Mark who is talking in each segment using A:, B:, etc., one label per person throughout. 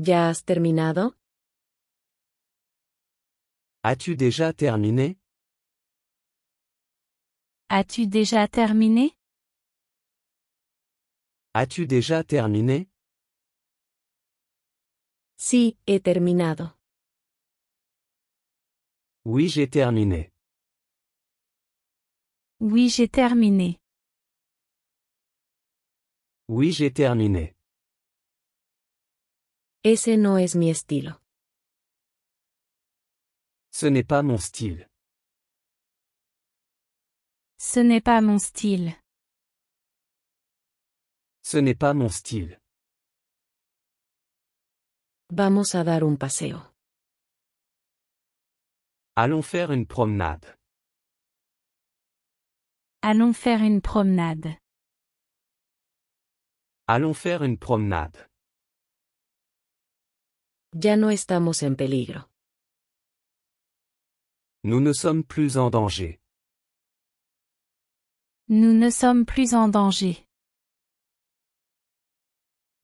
A: ¿Ya has terminado?
B: As-tu déjà terminé?
C: As-tu déjà terminé?
B: As-tu déjà terminé?
A: Sí, he terminado.
B: Oui, j'ai terminé.
C: Oui, j'ai terminé.
B: Oui, j'ai terminé.
A: Ese no es mi estilo.
B: Ce n'est pas mon style.
C: Ce n'est pas mon style.
B: Ce n'est pas mon style.
A: Vamos a dar un paseo.
B: Allons faire une promenade.
C: Allons faire une promenade.
B: Allons faire une promenade.
A: Ya no estamos en peligro.
B: Nous ne sommes plus en danger.
C: Nous ne sommes plus en danger.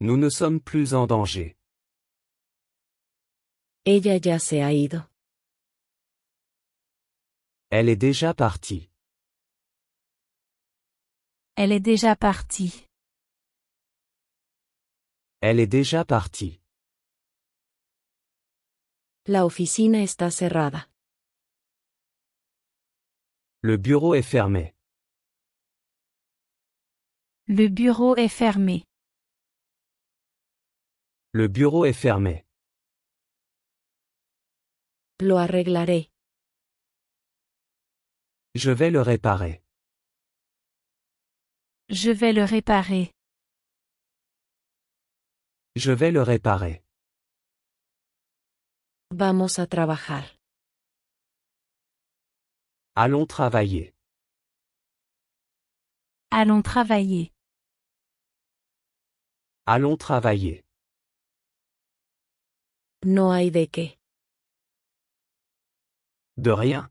B: Nous ne sommes plus en danger.
A: Ella ya se ha ido.
B: Elle est déjà partie.
C: Elle est déjà partie.
B: Elle est déjà partie.
A: La oficina está cerrada.
B: Le bureau est fermé.
C: Le bureau est fermé.
B: Le bureau est fermé.
A: Lo arreglaré.
B: Je vais le réparer.
C: Je vais le réparer.
B: Je vais le réparer.
A: Vamos a trabajar.
B: Allons travailler.
C: Allons travailler.
B: Allons travailler.
A: No hay de qué.
B: De rien.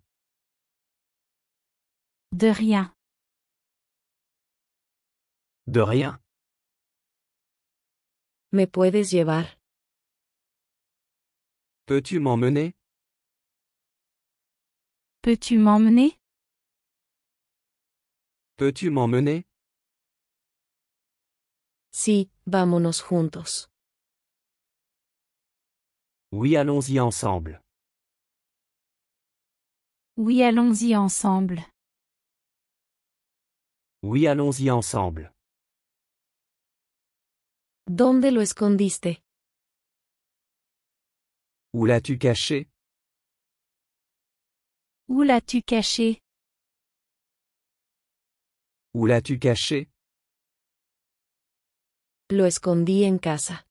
C: De rien.
B: De rien.
A: ¿Me puedes llevar?
B: Peux-tu m'emmener?
C: Peux-tu m'emmener?
B: Peux-tu m'emmener?
A: Sí, vámonos juntos.
B: Oui, allons-y ensemble.
C: Oui, allons-y ensemble.
B: Oui, allons-y ensemble.
A: ¿Dónde lo escondiste?
B: Où l'as-tu caché?
C: Où l'as-tu caché?
B: Où l'as-tu caché?
A: Lo escondí en casa.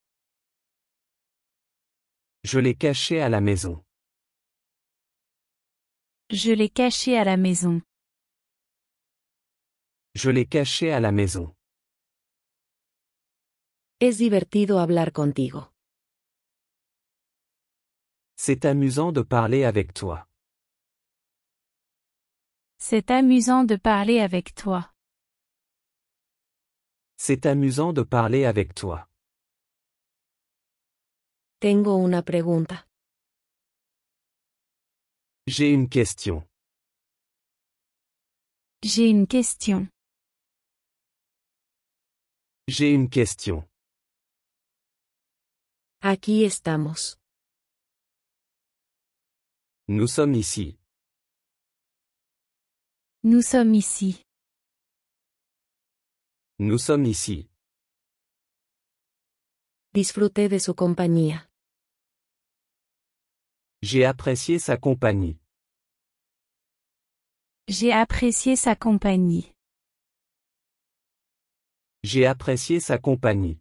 B: Je l'ai caché à la maison.
C: Je l'ai caché à la maison.
B: Je l'ai caché à la maison.
A: Es divertido hablar contigo.
B: C'est amusant de parler avec toi.
C: C'est amusant de parler avec toi.
B: C'est amusant de parler avec toi.
A: Tengo una pregunta.
B: J'ai une question.
C: J'ai une question.
B: J'ai une question.
A: Aquí estamos.
B: Nous sommes ici.
C: Nous sommes ici.
B: Nous sommes ici.
A: Disfruté de su compañía.
B: J'ai apprécié sa compagnie.
C: J'ai apprécié sa compagnie.
B: J'ai apprécié sa compagnie.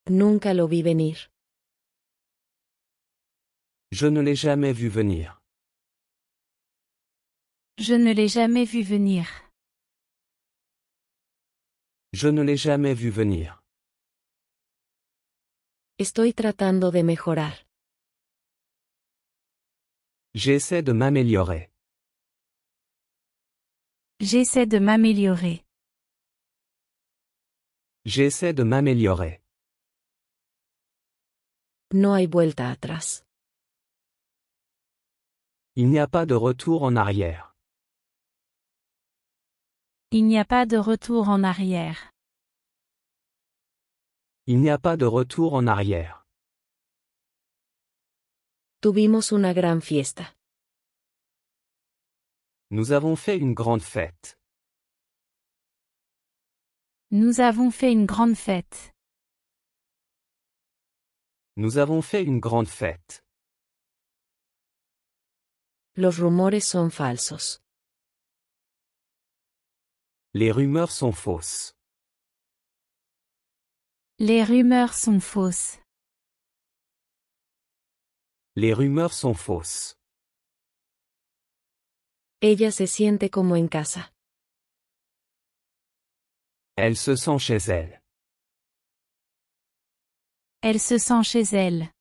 A: Nunca lo vi venir.
B: Je ne l'ai jamais vu venir.
C: Je ne l'ai jamais vu venir.
B: Je ne l'ai jamais vu venir.
A: Estoy tratando de mejorar.
B: J'essaie de m'améliorer.
C: J'essaie de m'améliorer.
B: J'essaie de m'améliorer.
A: No hay vuelta atrás.
B: Il n'y a pas de retour en arrière.
C: Il n'y a pas de retour en arrière.
B: Il n'y a pas de retour en arrière.
A: Tuvimos una gran fiesta.
B: Nous avons fait une grande fête.
C: Nous avons fait une grande fête.
B: Nous avons fait une grande fête.
A: Los rumores son falsos.
B: Les rumeurs sont fausses.
C: Les rumeurs sont fausses.
B: Les rumeurs sont fausses.
A: Ella se siente como en casa.
B: Elle se sent chez elle.
C: Elle se sent chez elle.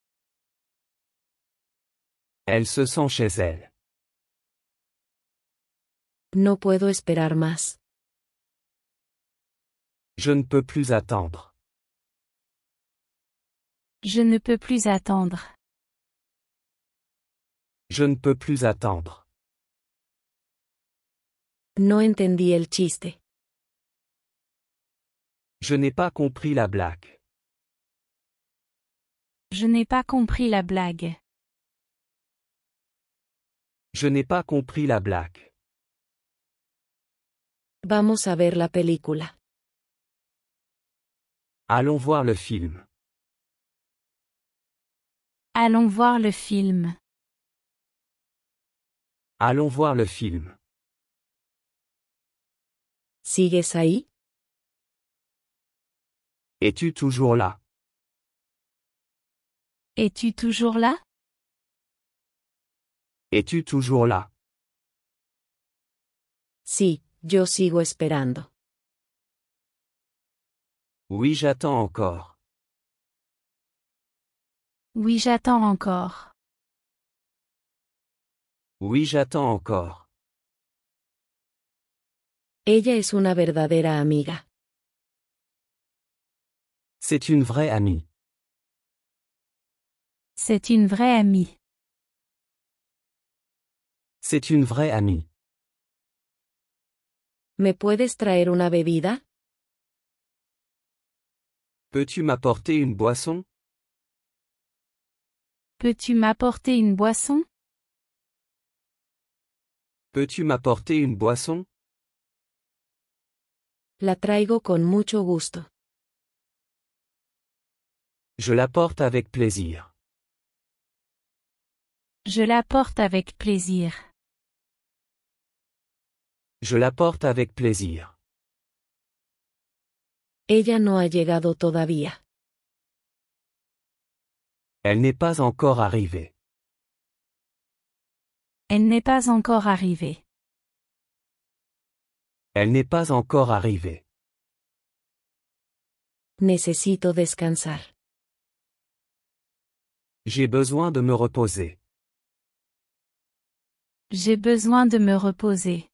B: Elle se sent chez elle.
A: No puedo esperar más.
B: Je ne peux plus attendre.
C: Je ne peux plus attendre.
B: Je ne peux plus attendre.
A: No entendí el chiste.
B: Je n'ai pas compris la blague.
C: Je n'ai pas compris la blague.
B: Je n'ai pas compris la blague.
A: Vamos a ver la película.
B: Allons voir le film.
C: Allons voir le film.
B: Allons voir le film.
A: ¿Sigues ahí?
B: Es-tu toujours là?
C: Es-tu toujours là?
B: Es-tu toujours là?
A: Sí, yo sigo esperando.
B: Oui, j'attends encore.
C: Oui, j'attends encore.
B: Oui, j'attends encore.
A: Ella es una verdadera amiga.
B: C'est une vraie amie.
C: C'est une vraie amie.
B: C'est une vraie amie.
A: ¿Me puedes traer una bebida?
B: Peux-tu m'apporter une boisson?
C: Peux-tu m'apporter une boisson?
B: Peux-tu m'apporter une boisson?
A: La traigo con mucho gusto.
B: Je l'apporte avec plaisir.
C: Je l'apporte avec plaisir.
B: Je l'apporte avec plaisir.
A: Ella no ha llegado todavía.
B: Elle n'est pas encore arrivée.
C: Elle n'est pas encore arrivée.
B: Elle n'est pas encore arrivée.
A: Necesito descansar.
B: J'ai besoin de me reposer.
C: J'ai besoin de me reposer.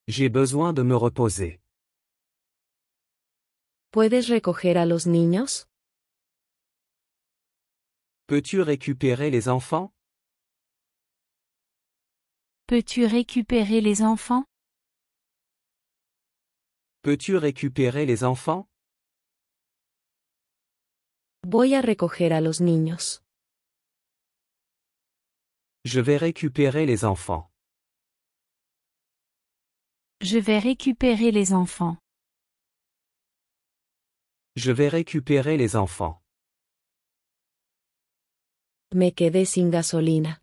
B: J'ai besoin de me reposer.
A: ¿Puedes recoger a los niños?
B: Peux-tu récupérer les enfants?
C: Peux-tu récupérer les enfants?
B: Peux-tu récupérer les enfants?
A: Voy a recoger a los niños.
B: Je vais récupérer les enfants.
C: Je vais récupérer les enfants.
B: Je vais récupérer les enfants.
A: Me quedé sin gasolina.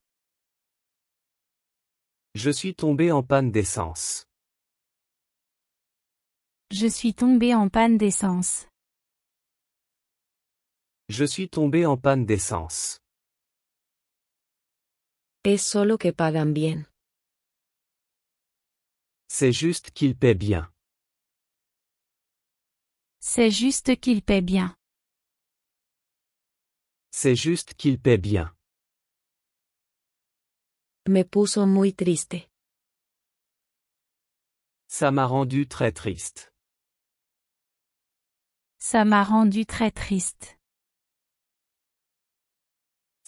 B: Je suis tombé en panne d'essence.
C: Je suis tombé en panne d'essence.
B: Je suis tombé en panne d'essence.
A: Es solo que pagan bien.
B: C'est juste qu'ils paient bien.
C: C'est juste qu'il paie bien.
B: C'est juste qu'ils paient bien.
A: Me puso muy triste.
B: Ça m'a rendu très triste.
C: Ça m'a rendu très triste.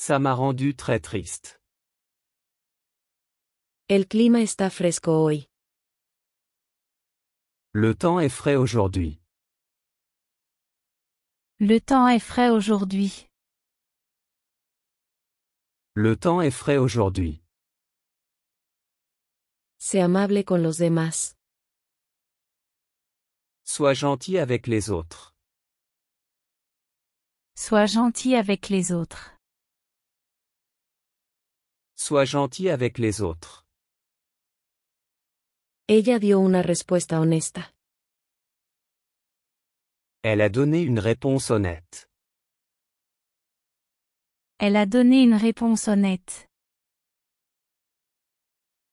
B: Ça m'a rendu très triste.
A: El clima está fresco hoy.
B: Le temps est frais aujourd'hui.
C: Le temps est frais aujourd'hui.
B: Le temps est frais aujourd'hui.
A: Sé amable con los demás.
B: Sois gentil avec les autres.
C: Sois gentil avec les autres.
B: Sois gentil avec les autres.
A: Ella dio una respuesta honesta.
B: Elle a donné une réponse honnête.
C: Elle a donné une réponse honnête.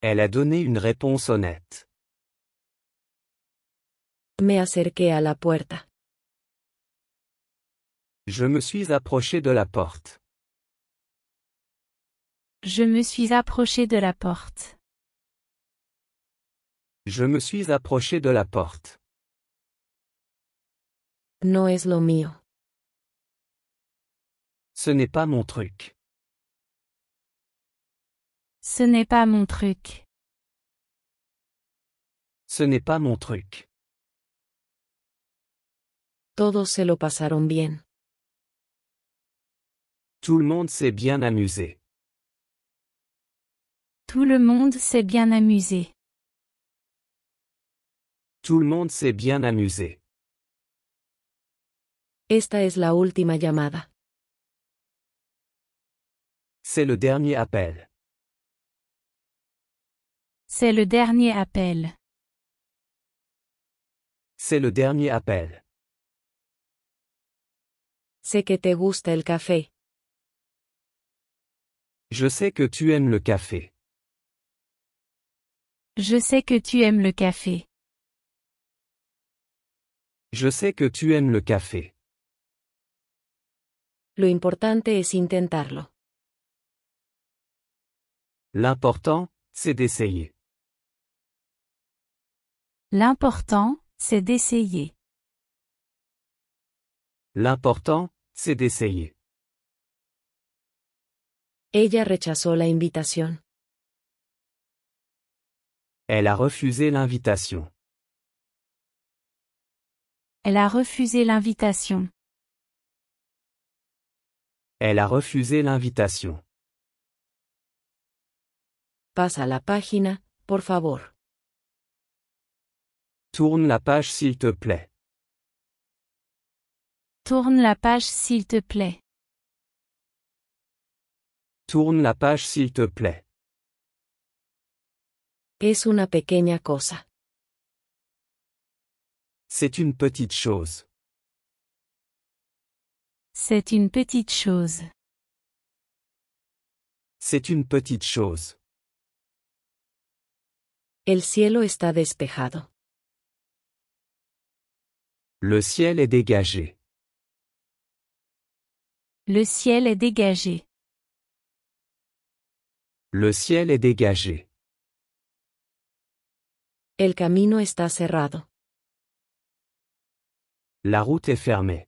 B: Elle a donné une réponse honnête.
A: Me acerqué a la puerta.
B: Je me suis approché de la porte.
C: Je me suis approché de la porte.
B: Je me suis approché de la porte.
A: No es lo mío.
B: Ce n'est pas mon truc.
C: Ce n'est pas mon truc.
B: Ce n'est pas mon truc.
A: Todos se lo pasaron bien.
B: Tout le monde s'est bien amusé.
C: Tout le monde s'est bien amusé.
B: Tout le monde s'est bien amusé.
A: Esta es la última llamada.
B: C'est le dernier appel.
C: C'est le dernier appel.
B: C'est le dernier appel.
A: Sé que te gusta el café.
B: Je sais que tu aimes le café.
C: Je sais que tu aimes le café.
B: Je sais que tu aimes le café.
A: Lo importante es intentarlo.
B: L'important, c'est d'essayer.
C: L'important, c'est d'essayer.
B: L'important, c'est d'essayer.
A: Ella rechazó la invitación.
B: Elle a refusé l'invitation.
C: Elle a refusé l'invitation.
B: Elle a refusé l'invitation.
A: Pasa a la página, por favor.
B: Tourne la page s'il te plaît.
C: Tourne la page s'il te plaît.
B: Tourne la page s'il te plaît.
A: Es una pequeña cosa.
B: C'est une petite chose.
C: C'est une petite chose.
B: C'est une petite chose.
A: El cielo está despejado.
B: Le ciel est dégagé.
C: Le ciel est dégagé.
B: Le ciel est dégagé.
A: El camino está cerrado.
B: La route est fermée.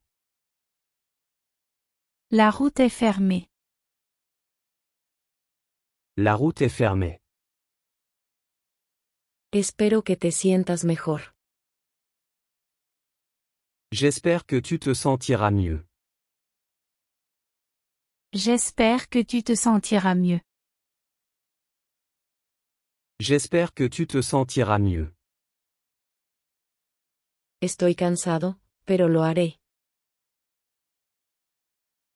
C: La route est fermée.
B: La route est fermée.
A: Espero que te sientas mejor.
B: J'espère que tu te sentiras mieux.
C: J'espère que tu te sentiras mieux.
B: J'espère que tu te sentiras mieux.
A: Estoy cansado, pero lo haré.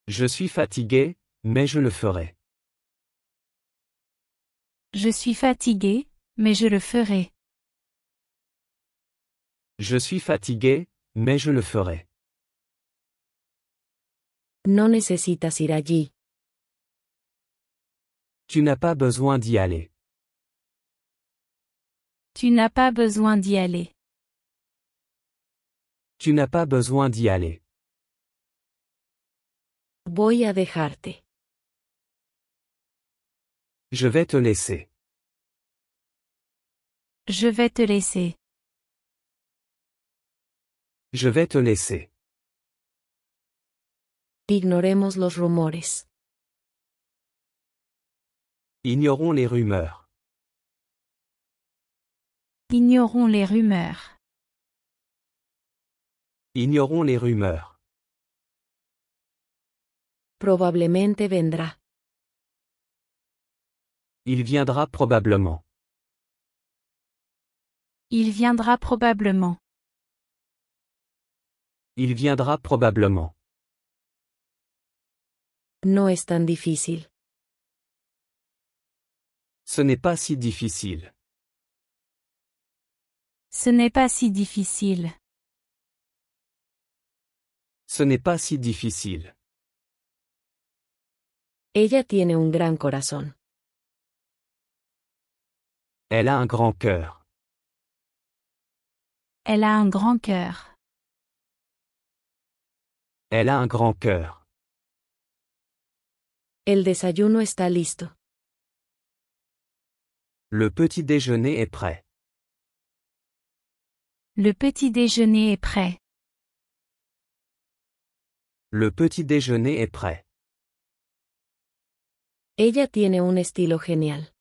B: Je suis fatigué, mais je le ferai.
C: Je suis fatigué, mais je le ferai.
B: Je suis fatigué, mais je le ferai.
A: No necesitas ir allí.
B: Tu n'as pas besoin d'y aller.
C: Tu n'as pas besoin d'y aller.
B: Tu n'as pas besoin d'y aller.
A: Voy a dejarte.
B: Je vais te laisser.
C: Je vais te laisser.
B: Je vais te laisser.
A: Ignoremos los rumores.
B: Ignorons les rumeurs.
C: Ignorons les rumeurs.
B: Ignorons les rumeurs.
A: Probablemente vendrá.
B: Il viendra probablement.
C: Il viendra probablement.
B: Il viendra probablement.
A: No es tan difícil.
B: Ce n'est pas si difficile.
C: Ce n'est pas si difficile.
B: Ce n'est pas si difficile.
A: Ella tiene un gran corazón.
B: Elle a un grand cœur.
C: Elle a un grand cœur.
B: Elle a un grand cœur.
A: El desayuno está listo.
B: Le petit déjeuner est prêt.
C: Le petit déjeuner est prêt.
B: Le petit déjeuner est prêt.
A: Ella tiene un estilo genial.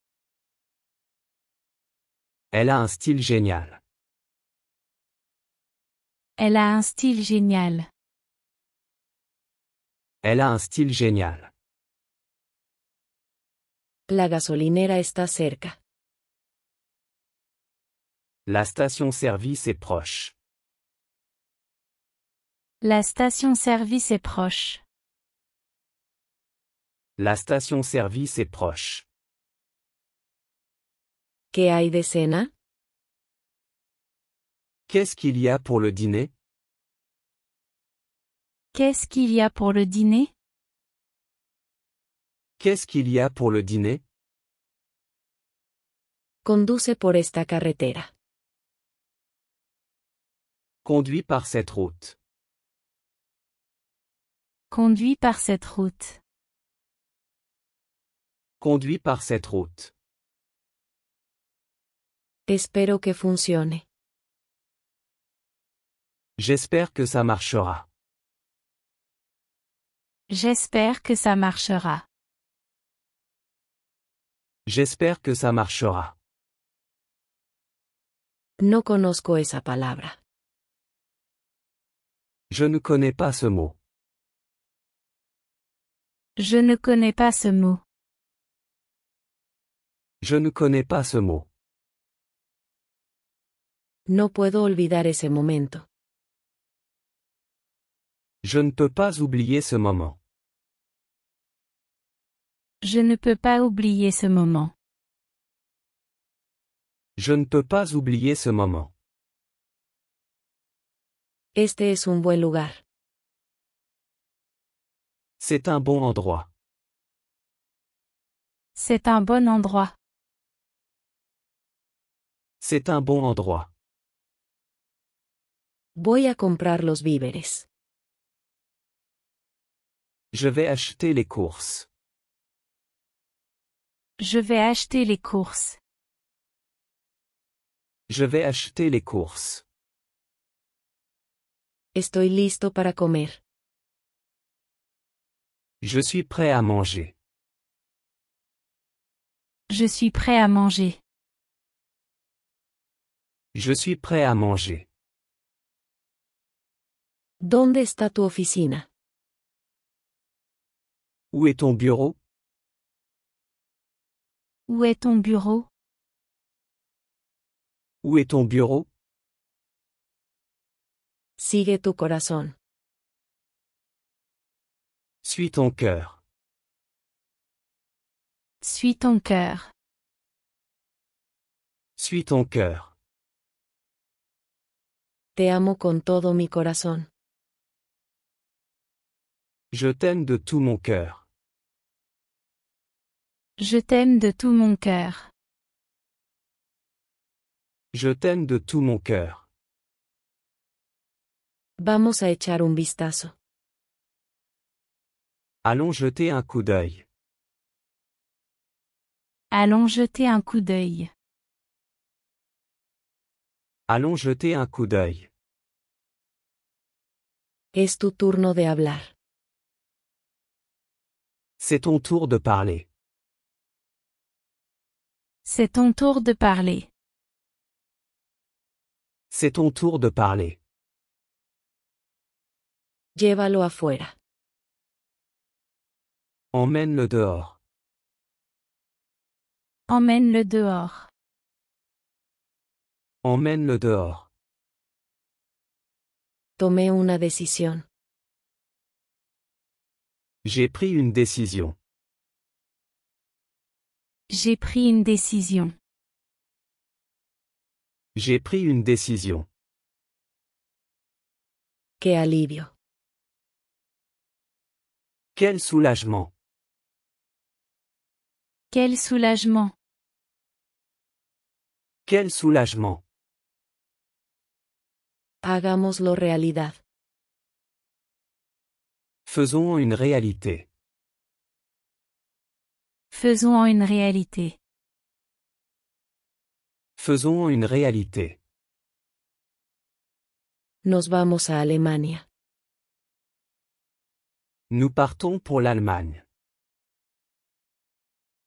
B: Elle a un style génial.
C: Elle a un style génial.
B: Elle a un style génial.
A: La gasolinera está cerca.
B: La station-service est proche.
C: La station-service est proche.
B: La station-service est proche.
A: ¿Qué hay de cena?
B: Qu'est-ce qu'il y a pour le dîner?
C: Qu'est-ce qu'il y a pour le dîner?
B: Qu'est-ce qu'il y a pour le dîner?
A: Conduce por esta carretera.
B: Conduit par cette route.
C: Conduit par cette route.
B: Conduit par cette route.
A: Espero que funcione.
B: J'espère que ça marchera.
C: J'espère que ça marchera.
B: J'espère que ça marchera.
A: No conozco esa palabra.
B: Je ne connais pas ce mot.
C: Je ne connais pas ce mot.
B: Je ne connais pas ce mot.
A: No puedo olvidar ese momento.
B: Je ne peux pas oublier ce moment.
C: Je ne peux pas oublier ce moment.
B: Je ne peux pas oublier ce moment.
A: Este es un buen lugar.
B: C'est un bon endroit.
C: C'est un bon endroit.
B: C'est un bon endroit.
A: Voy a comprar los víveres.
B: Je vais acheter les courses.
C: Je vais acheter les courses.
B: Je vais acheter les courses.
A: Estoy listo para comer.
B: Je suis prêt à manger.
C: Je suis prêt à manger.
B: Je suis prêt à manger.
A: ¿Dónde está tu oficina?
B: Où est ton bureau?
C: Où est ton bureau?
B: Où est ton bureau?
A: Sigue tu corazón.
B: Suis ton cœur.
C: Suis ton cœur.
B: Suis ton cœur.
A: Te amo con todo mi corazón.
B: Je t'aime de tout mon cœur.
C: Je t'aime de tout mon cœur.
B: Je t'aime de tout mon cœur.
A: Vamos a echar un vistazo.
B: Allons jeter un coup d'œil.
C: Allons jeter un coup d'œil.
B: Allons jeter un coup d'œil.
A: Es tu turno de hablar.
B: C'est ton tour de parler.
C: C'est ton tour de parler.
B: C'est ton tour de parler.
A: Llévalo afuera.
B: Emmène-le dehors.
C: Emmène-le dehors.
B: Emmène-le dehors.
A: Tomé una decisión.
B: J'ai pris une décision.
C: J'ai pris une décision.
B: J'ai pris une décision.
A: Qué alivio.
B: Quel soulagement.
C: Quel soulagement.
B: Quel soulagement.
A: Hagámoslo realidad.
B: Faisons une réalité.
C: Faisons une réalité.
B: Faisons une réalité.
A: Nos vamos a Alemania.
B: Nous partons pour l'Allemagne.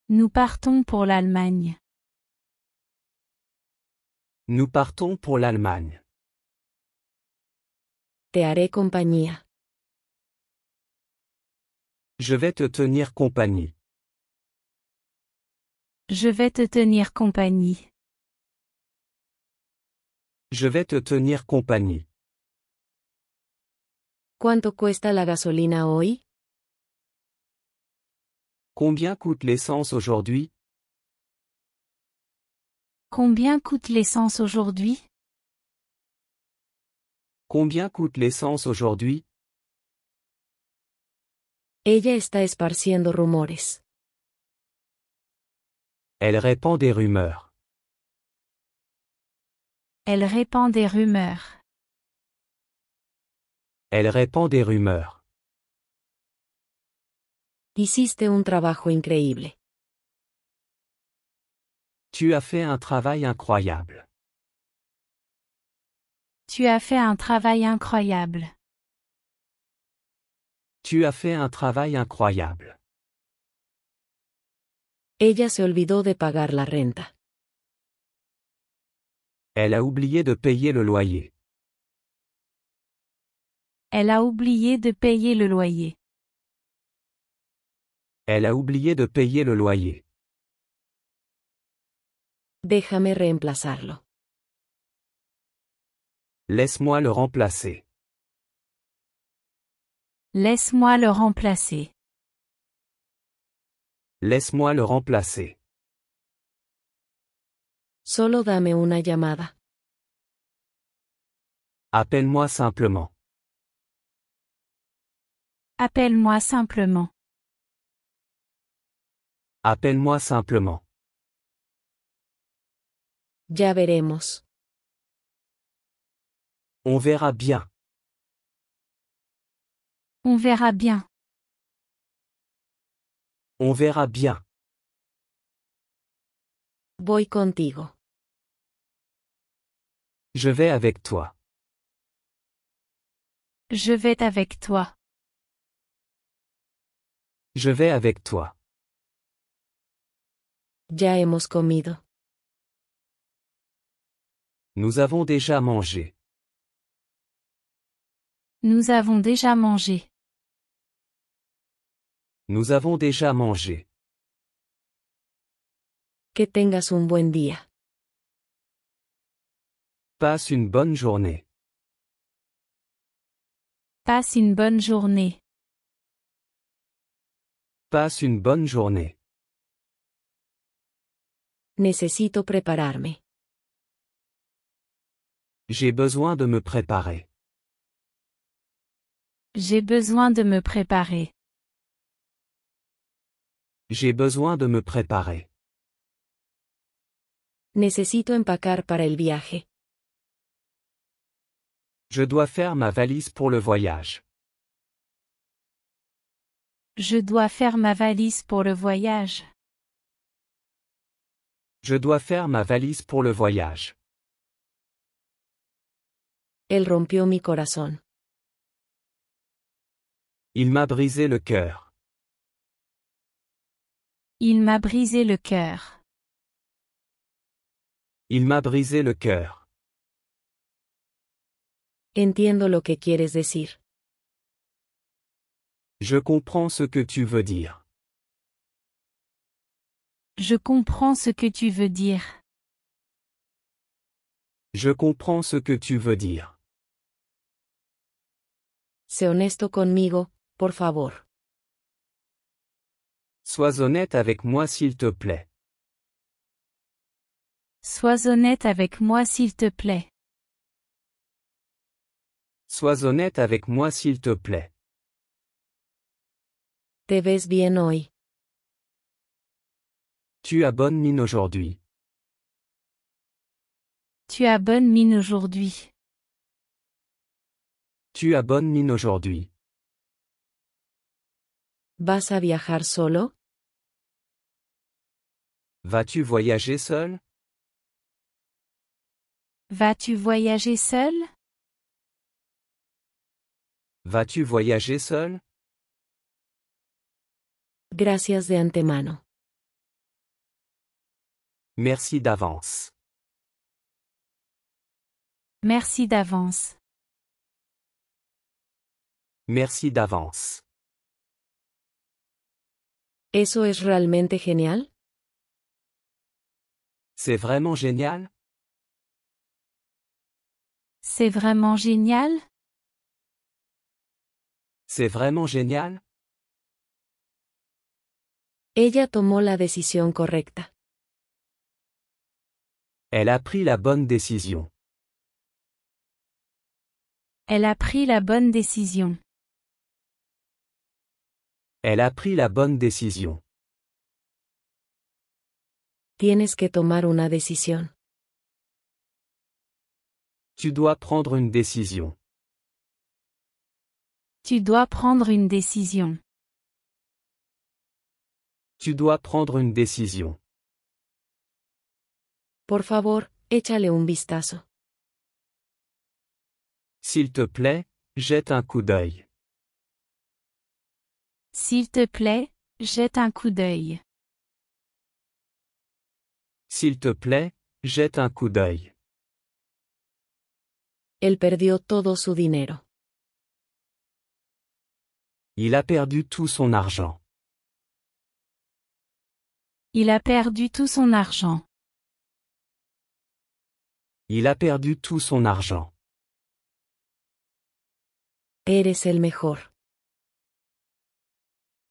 C: Nous partons pour l'Allemagne.
B: Nous partons pour l'Allemagne.
A: Te haré compañía.
B: Je vais te tenir compagnie.
C: Je vais te tenir compagnie.
B: Je vais te tenir compagnie.
A: ¿Cuánto cuesta la gasolina hoy?
B: Combien coûte l'essence aujourd'hui?
C: Combien coûte l'essence aujourd'hui?
B: Combien coûte l'essence aujourd'hui?
A: Ella está esparciendo rumores.
B: Elle répand des rumeurs.
C: Elle répand des rumeurs.
B: Elle répand des rumeurs.
A: Hiciste un trabajo increíble.
B: Tu as fait un travail incroyable.
C: Tu as fait un travail incroyable.
B: Tu as fait un travail incroyable.
A: Ella se olvidó de pagar la renta.
B: Elle a oublié de payer le loyer.
C: Elle a oublié de payer le loyer.
B: Elle a oublié de payer le loyer.
A: Déjame reemplazarlo.
B: Laisse-moi le remplacer.
C: Laisse-moi le remplacer.
B: Laisse-moi le remplacer.
A: Solo dame una llamada.
B: Appelle-moi simplement.
C: Appelle-moi simplement.
B: Appelle-moi simplement.
A: Ya veremos.
B: On verra bien.
C: On verra bien.
B: On verra bien.
A: Voy contigo.
B: Je vais avec toi.
C: Je vais avec toi.
B: Je vais avec toi.
A: Ya hemos comido.
B: Nous avons déjà mangé.
C: Nous avons déjà mangé.
B: Nous avons déjà mangé.
A: Que tengas un buen día.
B: Passe une bonne journée.
C: Passe une bonne journée.
B: Passe une bonne journée.
A: Necesito prepararme.
B: J'ai besoin de me préparer.
C: J'ai besoin de me préparer.
B: J'ai besoin de me préparer.
A: Necesito empacar para el viaje.
B: Je dois faire ma valise pour le voyage.
C: Je dois faire ma valise pour le voyage.
B: Je dois faire ma valise pour le voyage.
A: Él rompió mi corazón.
B: Il m'a brisé le cœur.
C: Il m'a brisé le cœur.
B: Il m'a brisé le cœur.
A: Entiendo lo que quieres decir.
B: Je comprends ce que tu veux dire.
C: Je comprends ce que tu veux dire.
B: Je comprends ce que tu veux dire.
A: Sé honesto conmigo, por favor.
B: Sois honnête avec moi s'il te plaît.
C: Sois honnête avec moi s'il te plaît.
B: Sois honnête avec moi s'il te plaît.
A: Te ves bien hoy.
B: Tu as bonne mine aujourd'hui.
C: Tu as bonne mine aujourd'hui.
B: Tu as bonne mine aujourd'hui.
A: ¿Vas a viajar solo?
B: Vas-tu voyager seul?
C: Vas-tu voyager seul?
B: Vas-tu voyager seul?
A: Gracias de antemano.
B: Merci d'avance.
C: Merci d'avance.
B: Merci d'avance.
A: ¿Eso es realmente genial?
B: C'est vraiment génial?
C: C'est vraiment génial?
B: C'est vraiment génial?
A: Ella tomó la decisión correcta.
B: Elle a pris la bonne décision.
C: Elle a pris la bonne décision.
B: Elle a pris la bonne décision.
A: Tienes que tomar una decisión.
B: Tu dois prendre une décision.
C: Tu dois prendre une décision.
B: Tu dois prendre une décision.
A: Por favor, échale un vistazo.
B: S'il te plaît, jette un coup d'œil.
C: S'il te plaît, jette un coup d'œil.
B: S'il te plaît, jette un coup d'œil.
A: Él perdió todo su dinero.
B: Il a perdu tout son argent.
C: Il a perdu tout son argent.
B: Il a perdu tout son argent.
A: Eres el mejor.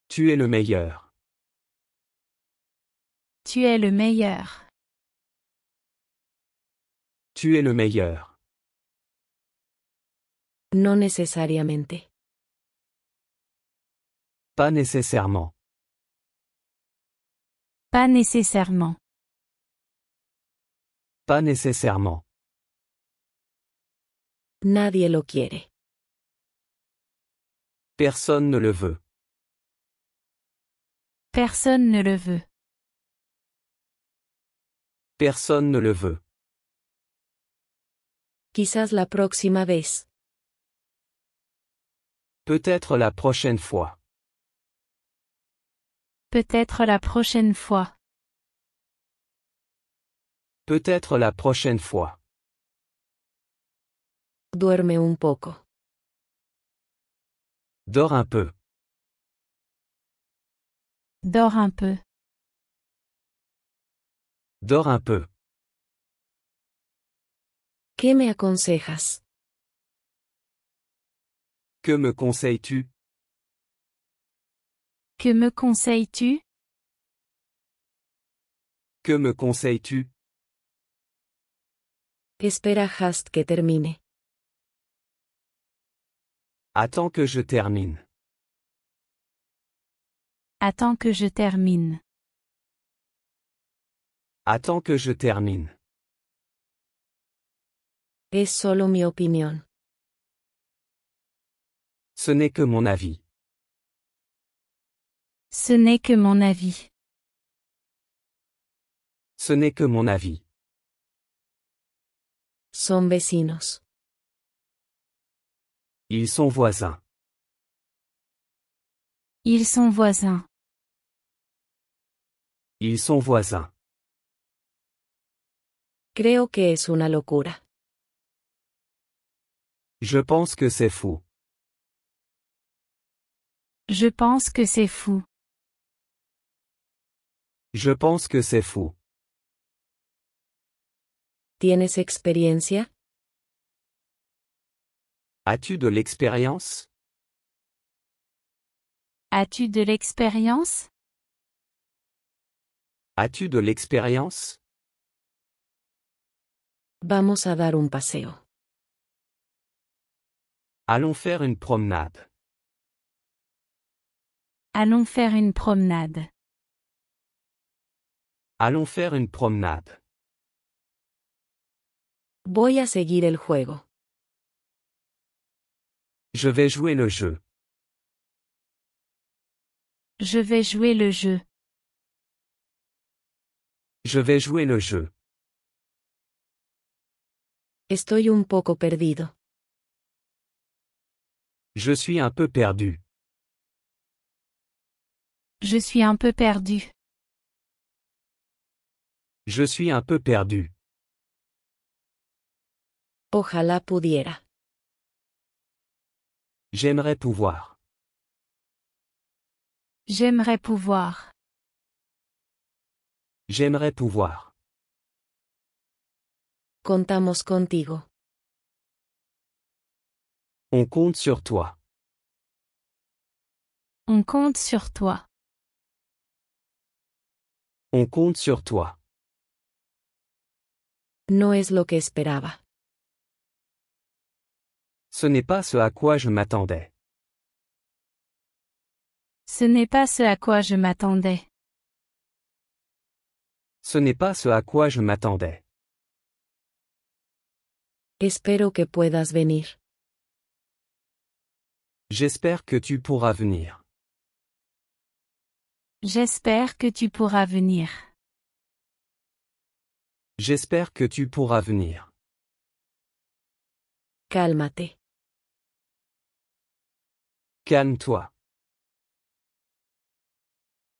B: Tu es le meilleur.
C: Tu es le meilleur.
B: Tu es le meilleur.
A: No necesariamente.
B: Pas nécessairement.
C: Pas nécessairement.
B: Pas nécessairement.
A: Nadie lo quiere.
B: Personne ne le veut.
C: Personne ne le veut.
B: Personne ne le veut.
A: Quizás la próxima vez.
B: Peut-être la prochaine fois.
C: Peut-être la prochaine fois.
B: Peut-être la prochaine fois.
A: Duerme un poco.
B: Dors un peu.
C: Dors un peu.
B: Dors un peu.
A: ¿Qué me aconsejas?
B: Que me conseilles-tu?
C: Que me conseilles-tu?
B: Que me conseilles-tu?
A: Espera hasta que termine.
B: Attends que je termine.
C: Attends que je termine.
B: Attends que je termine.
A: Es solo mi opinión.
B: Ce n'est que mon avis.
C: Ce n'est que mon avis.
B: Ce n'est que mon avis.
A: Son vecinos.
B: Ils sont voisins.
C: Ils sont voisins.
B: Ils sont voisins.
A: Creo que es una locura.
B: Je pense que c'est fou.
C: Je pense que c'est fou.
B: Je pense que c'est fou.
A: ¿Tienes experiencia?
B: As-tu de l'expérience?
C: As-tu de l'expérience?
B: As-tu de l'expérience?
A: Vamos a dar un paseo.
B: Allons faire une promenade.
C: Allons faire une promenade.
B: Allons faire une promenade.
A: Voy a seguir el juego.
B: Je vais jouer le jeu.
C: Je vais jouer le jeu.
B: Je vais jouer le jeu.
A: Estoy un poco perdido.
B: Je suis un peu perdu.
C: Je suis un peu perdu.
B: Je suis un peu perdu.
A: Ojalá pudiera.
B: J'aimerais pouvoir.
C: J'aimerais pouvoir.
B: J'aimerais pouvoir.
A: Contamos contigo.
B: On compte sur toi.
C: On compte sur toi.
B: On compte sur toi.
A: No es lo que esperaba.
B: Ce n'est pas ce à quoi je m'attendais.
C: Ce n'est pas ce à quoi je m'attendais.
B: Ce n'est pas ce à quoi je m'attendais.
A: Espero que puedas venir.
B: J'espère que tu pourras venir.
C: J'espère que tu pourras venir.
B: J'espère que tu pourras venir.
A: Cálmate.
B: Calme-toi.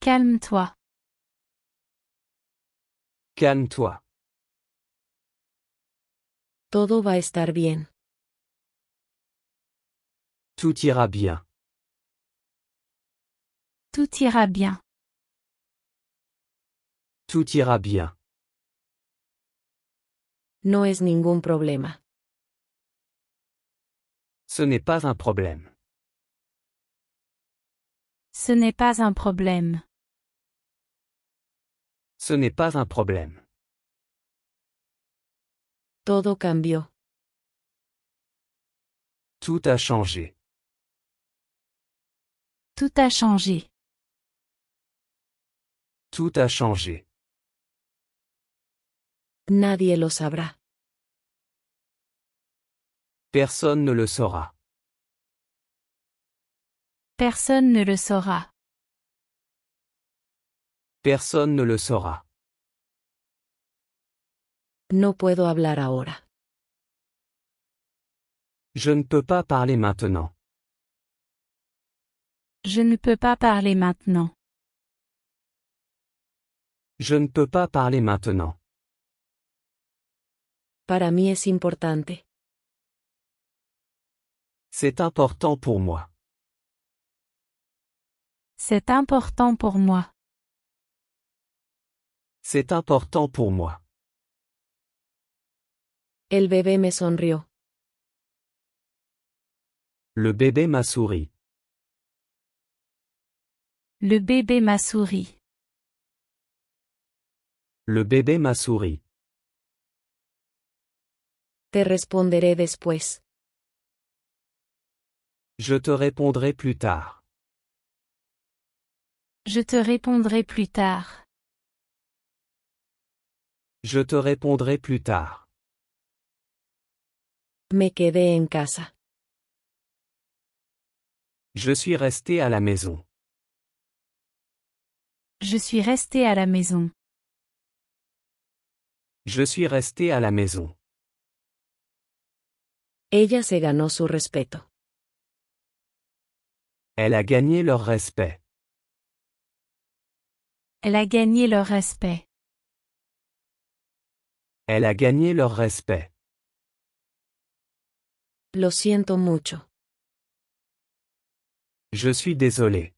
C: Calme-toi.
B: Calme-toi.
A: Todo va a estar bien.
B: Tout ira bien.
C: Tout ira bien.
B: Tout ira bien.
A: No es ningún problema.
B: Ce n'est pas un problème.
C: Ce n'est pas un problème.
B: Ce n'est pas un problème.
A: Todo cambió.
B: Tout a changé.
C: Tout a changé.
B: Tout a changé.
A: Nadie lo sabrá.
B: Personne ne le saura.
C: Personne ne le saura.
B: Personne ne le saura.
A: No puedo hablar ahora.
B: Je ne peux pas parler maintenant.
C: Je ne peux pas parler maintenant.
B: Je ne peux pas parler maintenant.
A: Para mí es importante.
B: C'est important pour moi.
C: C'est important pour moi.
B: C'est important pour moi.
A: El bebé me sonrió.
B: Le bébé m'a souri.
C: Le bébé m'a souri.
B: Le bébé m'a souri.
A: Te responderé después.
B: Je te répondrai plus tard.
C: Je te répondrai plus tard.
B: Je te répondrai plus tard.
A: Me quedé en casa.
B: Je suis resté à la maison.
C: Je suis resté à la maison.
B: Je suis resté à la maison.
A: Ella se ganó su respeto.
B: Elle a gagné leur respect.
C: Elle a gagné leur respect.
B: Elle a gagné leur respect.
A: Lo siento mucho.
B: Je suis désolé.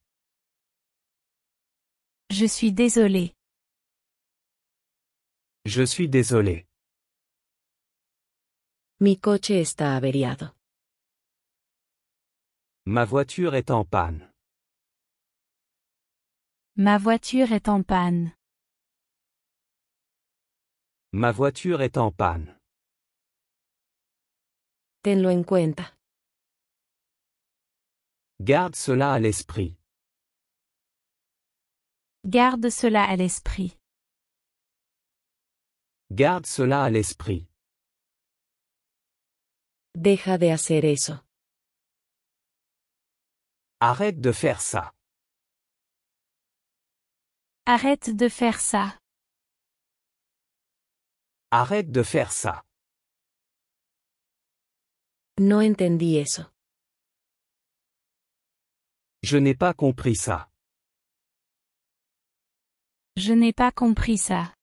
C: Je suis désolé.
B: Je suis désolé.
A: Mi coche está averiado.
B: Ma voiture est en panne.
C: Ma voiture est en panne.
B: Ma voiture est en panne.
A: Tenlo en cuenta.
B: Garde cela à l'esprit.
C: Garde cela à l'esprit.
B: Garde cela à l'esprit.
A: Deja de hacer eso.
B: Arrête de faire ça.
C: Arrête de faire ça.
B: Arrête de faire ça.
A: No entendí eso.
B: Je n'ai pas compris ça.
C: Je n'ai pas compris ça.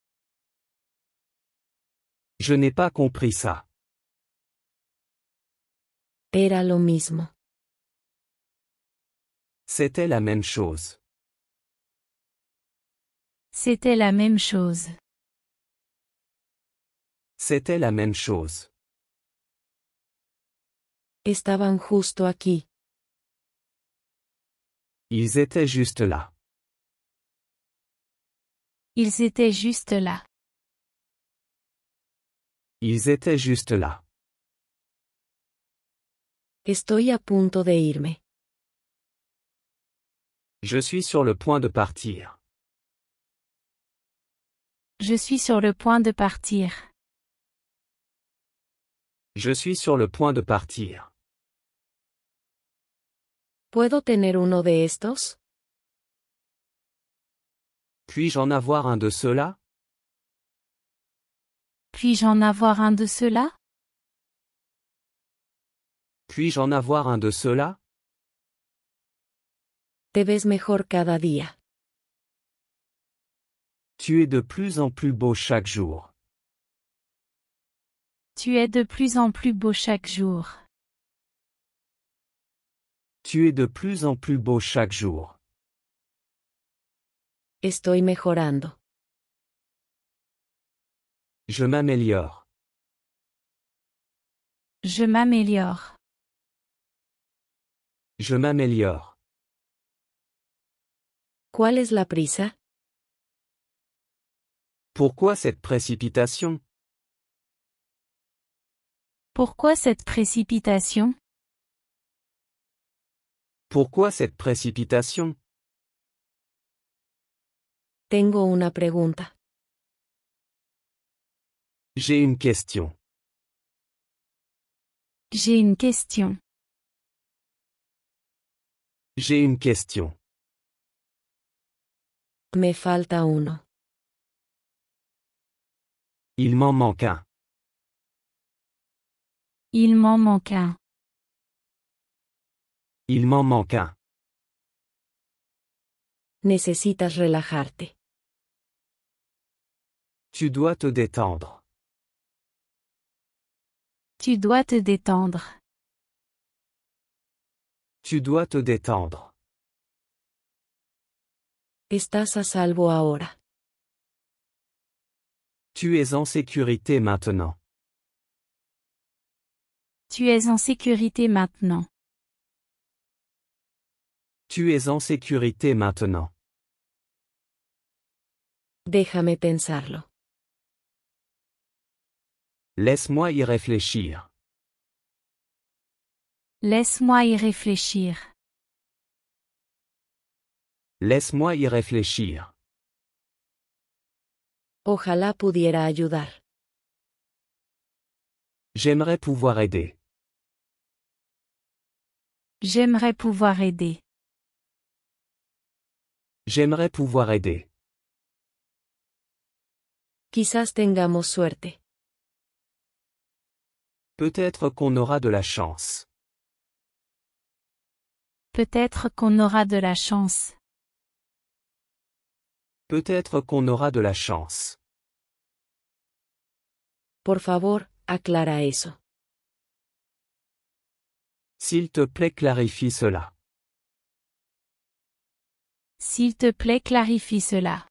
B: Je n'ai pas compris ça.
A: Era lo mismo.
B: C'était la même chose.
C: C'était la même chose.
B: C'était la même chose.
A: Estaban justo aquí.
B: Ils étaient juste là.
C: Ils étaient juste là.
B: Ils étaient juste là.
A: Estoy a punto de irme.
B: Je suis sur le point de partir.
C: Je suis sur le point de partir.
B: Je suis sur le point de partir.
A: ¿Puedo tener uno de estos?
B: Puis-je en avoir un de ceux-là?
C: Puis-je en avoir un de ceux-là?
B: Puis-je en avoir un de ceux-là?
A: Te ves mejor cada día.
B: Tu es de plus en plus beau chaque jour.
C: Tu es de plus en plus beau chaque jour.
B: Tu es de plus en plus beau chaque jour.
A: Estoy mejorando.
B: Je m'améliore.
C: Je m'améliore.
B: Je m'améliore.
A: ¿Cuál es la prisa?
B: Pourquoi cette précipitation?
C: Pourquoi cette précipitation?
B: Pourquoi cette précipitation?
A: Tengo una pregunta.
B: J'ai une question.
C: J'ai une question.
B: J'ai une question.
A: Me falta uno.
B: Il m'en manque un.
C: Il m'en manque un.
B: Il m'en manque un.
A: Necesitas relajarte.
B: Tu dois te détendre.
C: Tu dois te détendre.
B: Tu dois te détendre.
A: Estás a salvo ahora.
B: Tu es en sécurité maintenant.
C: Tu es en sécurité maintenant.
B: Tu es en sécurité maintenant.
A: Déjame pensarlo.
B: Laisse-moi y réfléchir.
C: Laisse-moi y réfléchir.
B: Laisse-moi y réfléchir.
A: Ojalá pudiera ayudar.
B: J'aimerais pouvoir aider.
C: J'aimerais pouvoir aider.
B: J'aimerais pouvoir aider.
A: Quizás tengamos suerte.
B: Peut-être qu'on aura de la chance.
C: Peut-être qu'on aura de la chance.
B: Peut-être qu'on aura de la chance.
A: Por favor, aclara eso.
B: S'il te plaît, clarifie cela.
C: S'il te plaît, clarifie cela.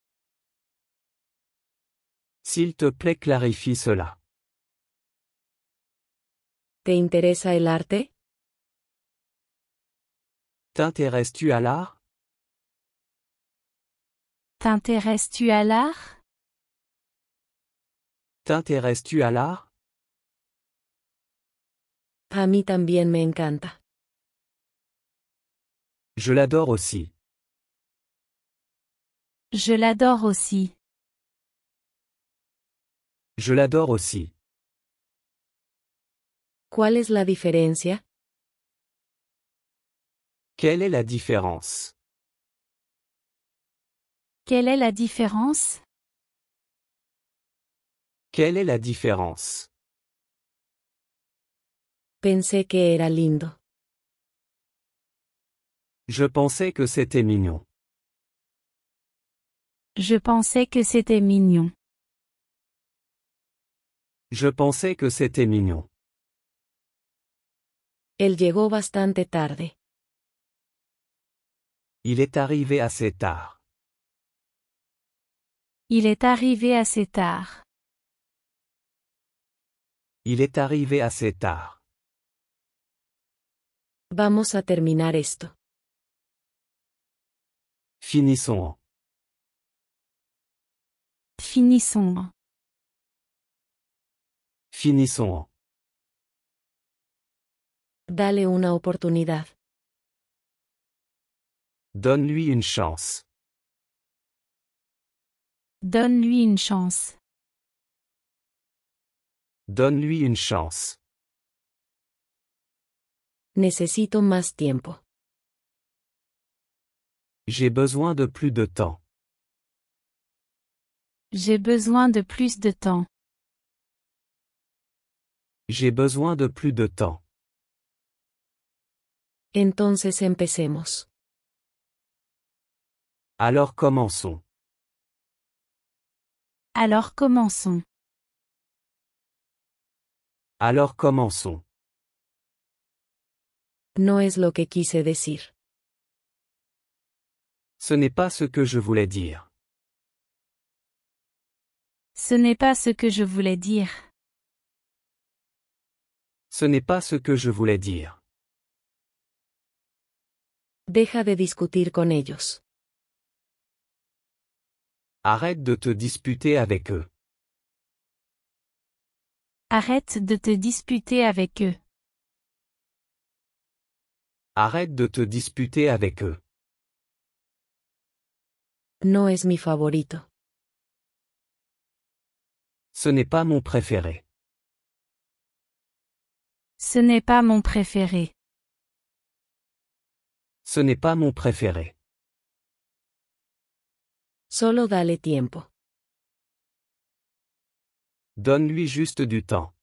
B: S'il te plaît, clarifie cela.
A: ¿Te interesa el arte?
B: T'intéresses-tu à l'art?
C: T'intéresses-tu à l'art?
B: T'intéresses-tu à l'art?
A: A mí también me encanta.
B: Je l'adore aussi.
C: Je l'adore aussi.
B: Je l'adore aussi.
A: ¿Cuál es la diferencia?
B: Quelle est la différence?
C: Quelle est la différence?
B: Quelle est la différence?
A: Pensé que era lindo.
B: Je pensais que c'était mignon.
C: Je pensais que c'était mignon.
B: Je pensais que c'était mignon.
A: Él llegó bastante tarde.
B: Il est arrivé assez tard.
C: Il est arrivé assez tard.
B: Il est arrivé assez tard.
A: Vamos a terminar esto.
B: Finissons.
C: Finissons.
B: Finissons.
A: Dale una oportunidad.
B: Donne-lui une chance.
C: Donne-lui une chance.
B: Donne-lui une chance.
A: Necesito más tiempo.
B: J'ai besoin de plus de temps.
C: J'ai besoin de plus de temps.
B: J'ai besoin de plus de temps.
A: Entonces empecemos.
B: Alors commençons.
C: Alors commençons.
B: Alors commençons.
A: No es lo que quise decir.
B: Ce n'est pas ce que je voulais dire.
C: Ce n'est pas ce que je voulais dire.
B: Ce n'est pas ce que je voulais dire.
A: Deja de discutir con ellos.
B: Arrête de te disputer avec eux.
C: Arrête de te disputer avec eux.
B: Arrête de te disputer avec eux.
A: No es mi favorito.
B: Ce n'est pas mon préféré.
C: Ce n'est pas mon préféré.
B: Ce n'est pas mon préféré.
A: Solo dale tiempo.
B: Donne-lui juste du temps.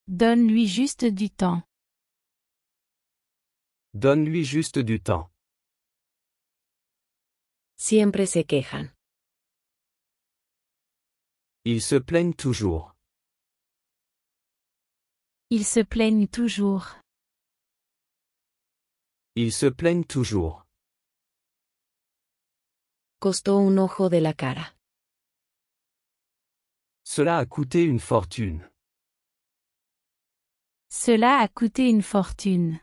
C: Donne-lui juste du temps.
B: Donne-lui juste du temps.
A: Siempre se quejan.
B: Ils se plaignent toujours.
C: Ils se plaignent toujours.
B: Ils se plaignent toujours.
A: Costó un ojo de la cara.
B: Cela a coûté une fortune.
C: Cela a coûté une fortune.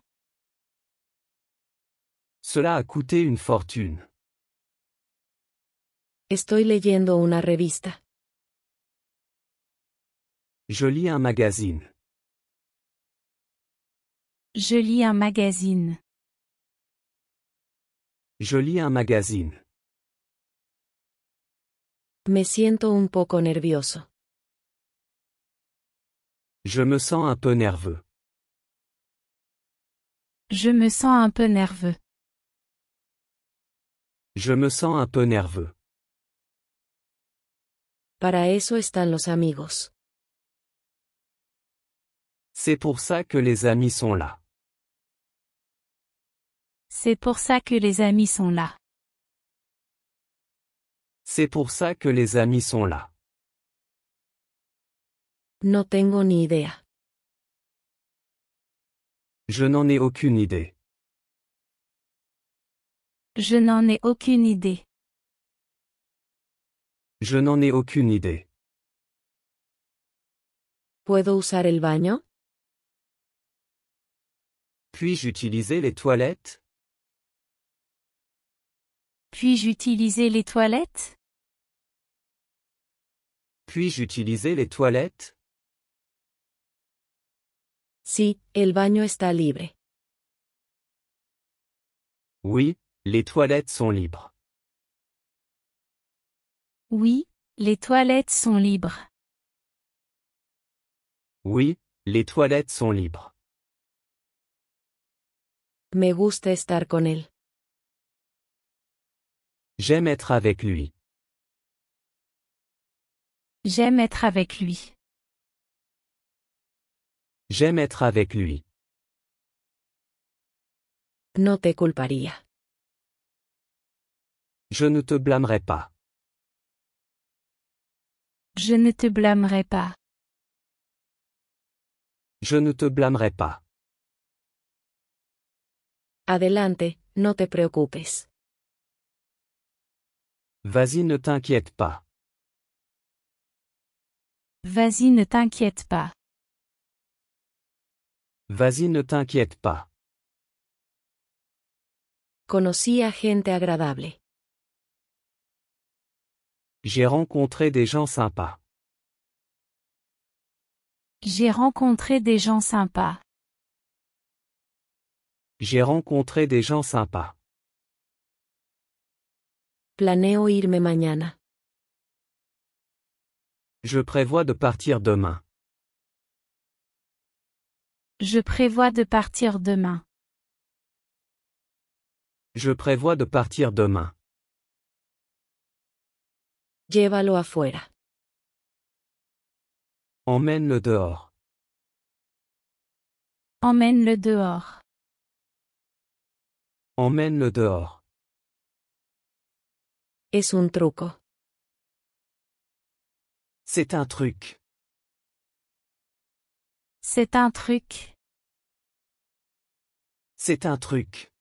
B: Cela a coûté une fortune.
A: Estoy leyendo una revista.
B: Je lis un magazine.
C: Je lis un magazine.
B: Je lis un magazine.
A: Me siento un poco nervioso.
B: Je me sens un peu nerveux.
C: Je me sens un peu nerveux.
B: Je me sens un peu nerveux.
A: Para eso están los amigos.
B: C'est pour ça que les amis sont là.
C: C'est pour ça que les amis sont là.
B: C'est pour ça que les amis sont là.
A: No tengo ni idea.
B: Je n'en ai aucune idée.
C: Je n'en ai aucune idée.
B: Je n'en ai aucune idée.
A: ¿Puedo usar el baño?
B: Puis-je utiliser les toilettes?
C: Puis-je utiliser les toilettes?
B: Puis-je utiliser les toilettes?
A: Sí, el baño está libre.
B: Oui, les toilettes sont libres.
C: Oui, les toilettes sont libres.
B: Oui, les toilettes sont libres.
A: Me gusta estar con él.
B: J'aime être avec lui.
C: J'aime être avec lui.
B: J'aime être avec lui.
A: No te culparía.
B: Je ne te blâmerai pas.
C: Je ne te blâmerai pas.
B: Je ne te blâmerai pas.
A: Adelante, no te preocupes.
B: Vas-y, ne t'inquiète pas.
C: Vas-y, ne t'inquiète pas.
B: Vas-y, ne t'inquiète pas.
A: Conocí a gente agradable.
B: J'ai rencontré des gens sympas.
C: J'ai rencontré des gens sympas.
B: J'ai rencontré des gens sympas.
A: Planeo irme mañana.
B: Je prévois de partir demain.
C: Je prévois de partir demain.
B: Je prévois de partir demain.
A: Llévalo afuera.
B: Emmène-le dehors.
C: Emmène-le dehors.
B: Emmène-le dehors.
A: Es un truco.
B: C'est un truc.
C: C'est un truc.
B: C'est un truc.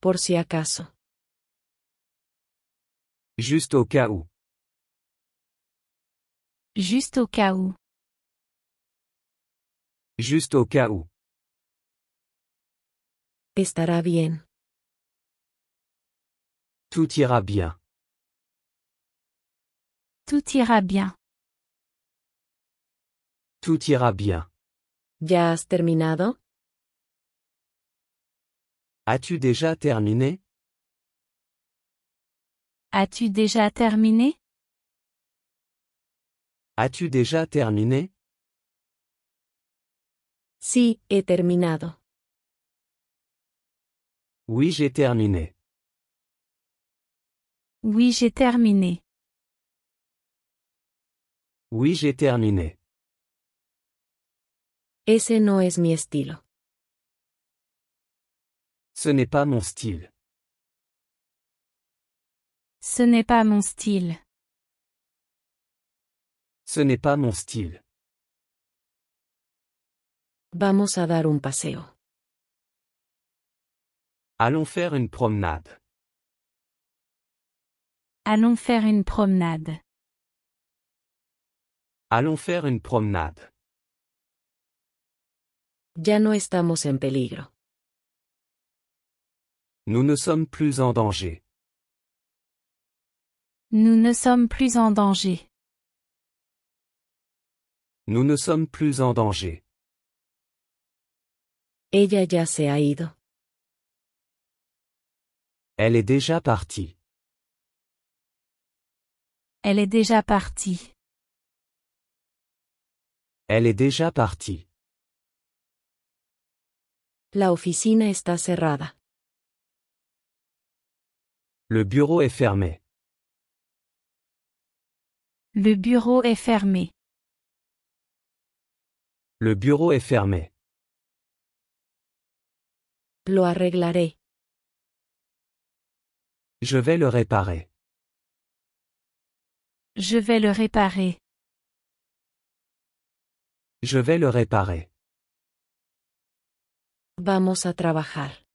A: Por si acaso.
B: Juste au cas où.
C: Juste au cas où.
B: Juste au cas où.
A: Estará bien.
B: Tout ira bien.
C: Tout ira bien.
B: Tout ira bien.
A: ¿Ya has terminado?
B: As-tu déjà terminé?
C: As-tu déjà terminé?
B: As-tu déjà terminé?
A: Sí, he terminado.
B: Oui, j'ai terminé.
C: Oui, j'ai terminé.
B: Oui, j'ai terminé.
A: Ese no es mi estilo.
B: Ce n'est pas mon style.
C: Ce n'est pas mon style.
B: Ce n'est pas mon style.
A: Vamos a dar un paseo.
B: Allons faire une promenade.
C: Allons faire une promenade.
B: Allons faire une promenade.
A: Ya no estamos en peligro.
B: Nous ne sommes plus en danger.
C: Nous ne sommes plus en danger.
B: Nous ne sommes plus en danger.
A: Ella ya se ha ido.
B: Elle est déjà partie.
C: Elle est déjà partie.
B: Elle est déjà partie.
A: La oficina está cerrada.
B: Le bureau est fermé.
C: Le bureau est fermé.
B: Le bureau est fermé.
A: Lo arreglaré.
B: Je vais le réparer.
C: Je vais le réparer.
B: Je vais le réparer.
A: Vamos a trabajar.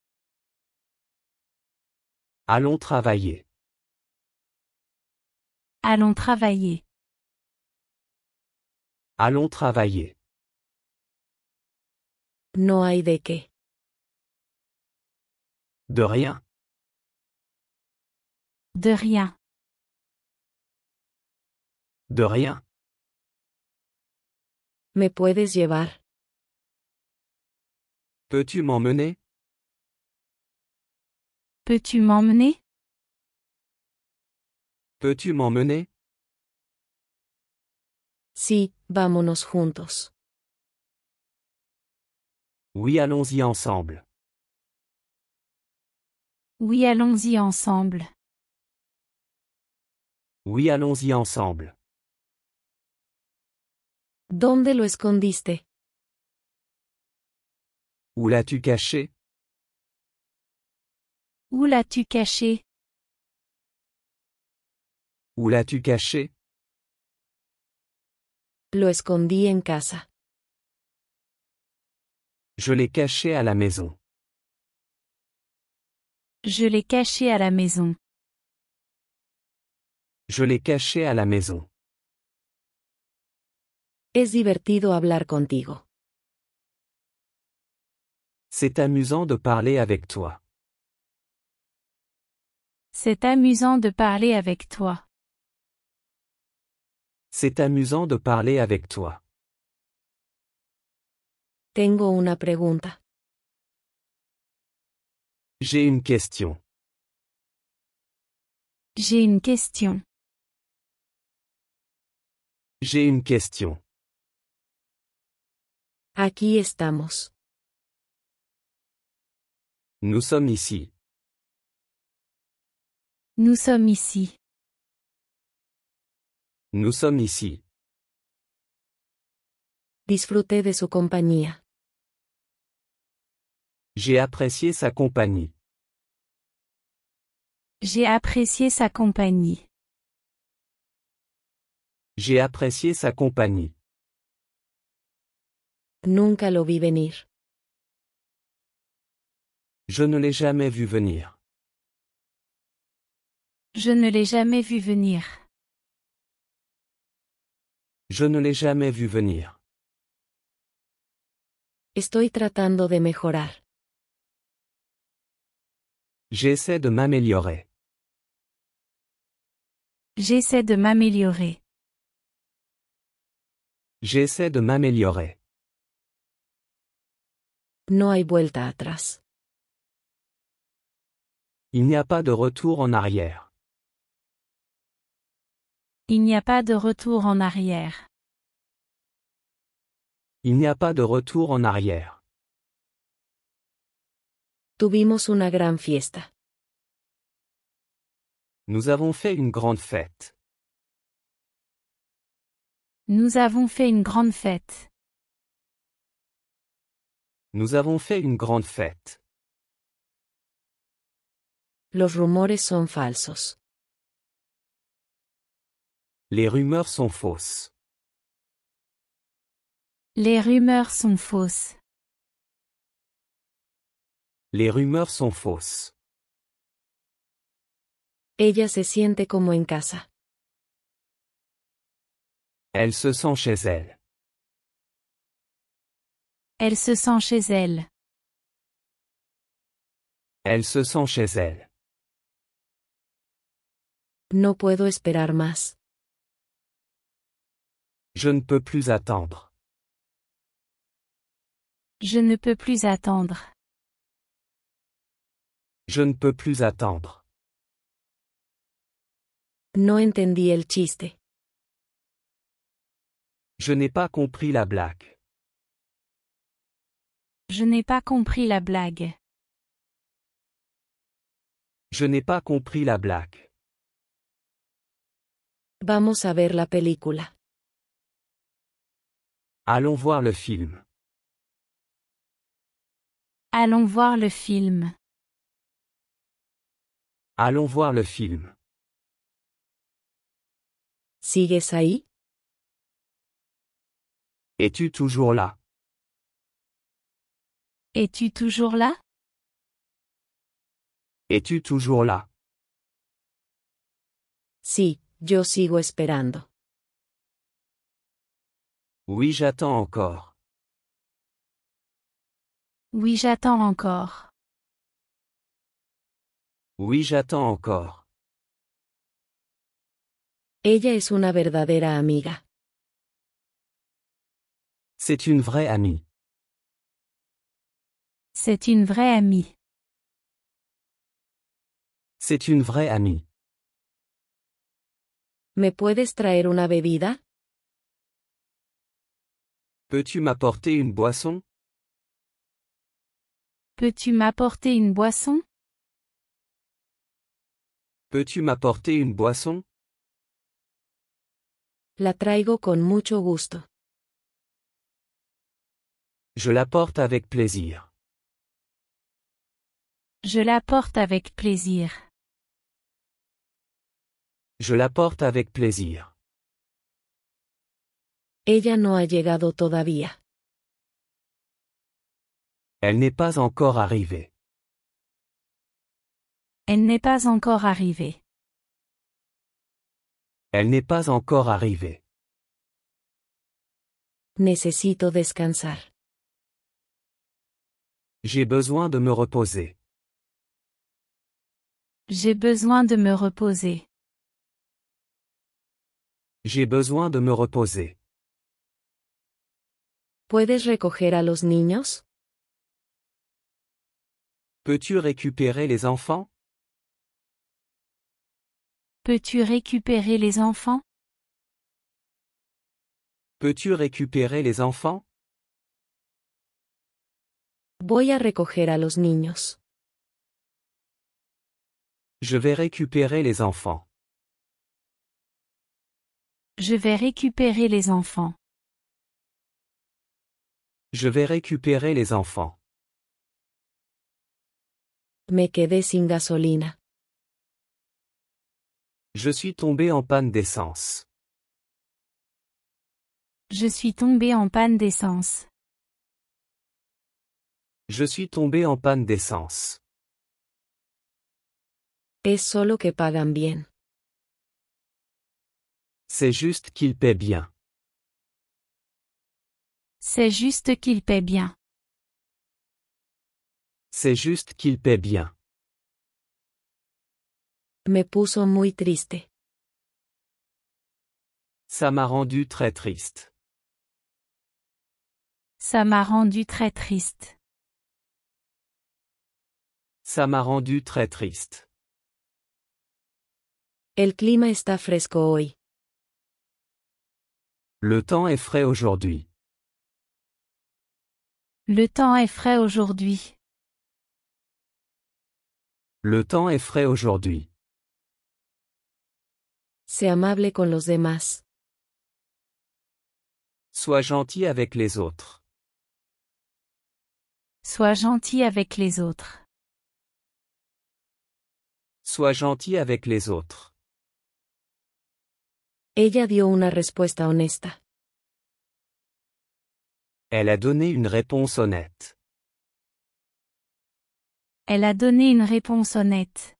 B: Allons travailler.
C: Allons travailler.
B: Allons travailler.
A: No hay de qué.
B: De rien.
C: De rien.
B: De rien.
A: ¿Me puedes llevar?
B: Peux-tu m'emmener?
C: Peux-tu m'emmener?
B: Peux-tu m'emmener?
A: Sí, vámonos juntos.
B: Oui, allons-y ensemble.
C: Oui, allons-y ensemble.
B: Oui, allons-y ensemble.
A: ¿Dónde lo escondiste?
B: Où l'as-tu caché?
C: Où l'as-tu caché?
B: Où l'as-tu caché?
A: Lo escondí en casa.
B: Je l'ai caché à la maison.
C: Je l'ai caché à la maison.
B: Je l'ai caché à la maison.
A: Es divertido hablar contigo.
B: C'est amusant de parler avec toi.
C: C'est amusant de parler avec toi.
B: C'est amusant de parler avec toi.
A: Tengo una pregunta.
B: J'ai une question.
C: J'ai une question.
B: J'ai une question.
A: Aquí estamos.
B: Nous sommes ici.
C: Nous sommes ici.
B: Nous sommes ici.
A: Disfruté de su compañía.
B: J'ai apprécié sa compagnie.
C: J'ai apprécié sa compagnie.
B: J'ai apprécié sa compagnie.
A: Nunca lo vi venir.
B: Je ne l'ai jamais vu venir.
C: Je ne l'ai jamais vu venir.
B: Je ne l'ai jamais vu venir.
A: Estoy tratando de mejorar.
B: J'essaie de m'améliorer.
C: J'essaie de m'améliorer.
B: J'essaie de m'améliorer.
A: No hay vuelta atrás.
B: Il n'y a pas de retour en arrière.
C: Il n'y a pas de retour en arrière.
B: Il n'y a pas de retour en arrière.
A: Tuvimos una gran fiesta.
B: Nous avons fait une grande fête.
C: Nous avons fait une grande fête.
B: Nous avons fait une grande fête.
A: Los rumores son falsos.
B: Les rumeurs sont fausses.
C: Les rumeurs sont fausses.
B: Les rumeurs sont fausses.
A: Ella se siente como en casa.
B: Elle se sent chez elle.
C: Elle se sent chez elle.
B: Elle se sent chez elle.
A: No puedo esperar más.
B: Je ne peux plus attendre.
C: Je ne peux plus attendre.
B: Je ne peux plus attendre.
A: No entendí el chiste.
B: Je n'ai pas compris la blague.
C: Je n'ai pas compris la blague.
B: Je n'ai pas compris la blague.
A: Vamos a ver la película.
B: Allons voir le film.
C: Allons voir le film.
B: Allons voir le film.
A: ¿Sigues ahí?
B: Es-tu toujours là?
C: Es-tu toujours là?
B: Es-tu toujours là?
A: Sí, yo sigo esperando.
B: Oui, j'attends encore.
C: Oui, j'attends encore.
B: Oui, j'attends encore.
A: Ella es una verdadera amiga.
B: C'est une vraie amie.
C: C'est une vraie amie.
B: C'est une vraie amie.
A: ¿Me puedes traer una bebida?
B: Peux-tu m'apporter une boisson?
C: Peux-tu m'apporter une boisson?
B: Peux-tu m'apporter une boisson?
A: La traigo con mucho gusto.
B: Je l'apporte avec plaisir.
C: Je l'apporte avec plaisir.
B: Je l'apporte avec plaisir.
A: Ella no ha llegado todavía.
B: Elle n'est pas encore arrivée.
C: Elle n'est pas encore arrivée.
B: Elle n'est pas encore arrivée.
A: Necesito descansar.
B: J'ai besoin de me reposer.
C: J'ai besoin de me reposer.
B: J'ai besoin de me reposer.
A: ¿Puedes recoger a los niños?
B: Peux-tu récupérer les enfants?
C: Peux-tu récupérer les enfants?
B: Peux-tu récupérer les enfants?
A: Voy a recoger a los niños.
B: Je vais récupérer les enfants.
C: Je vais récupérer les enfants.
B: Je vais récupérer les enfants.
A: Me quedé sin gasolina.
B: Je suis tombé en panne d'essence.
C: Je suis tombé en panne d'essence.
B: Je suis tombé en panne d'essence.
A: Es solo que pagan bien.
B: C'est juste qu'ils paient bien.
C: C'est juste qu'il paie bien.
B: C'est juste qu'ils paient bien.
A: Me puso muy triste.
B: Ça m'a rendu très triste.
C: Ça m'a rendu très triste.
B: Ça m'a rendu très triste.
A: El clima está fresco hoy.
B: Le temps est frais aujourd'hui.
C: Le temps est frais aujourd'hui.
B: Le temps est frais aujourd'hui.
A: Sé amable con los demás.
B: Sois gentil avec les autres.
C: Sois gentil avec les autres.
B: Sois gentil avec les autres.
A: Ella dio una respuesta honesta.
B: Elle a donné une réponse honnête.
C: Elle a donné une réponse honnête.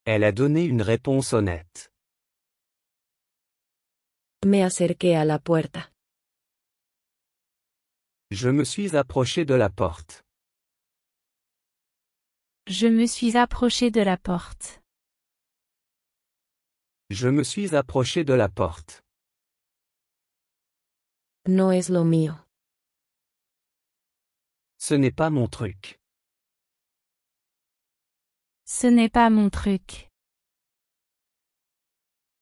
B: Elle a donné une réponse honnête.
A: Me acerqué a la puerta.
B: Je me suis approché de la porte.
C: Je me suis approché de la porte.
B: Je me suis approché de la porte.
A: No es lo mío.
B: Ce n'est pas mon truc.
C: Ce n'est pas mon truc.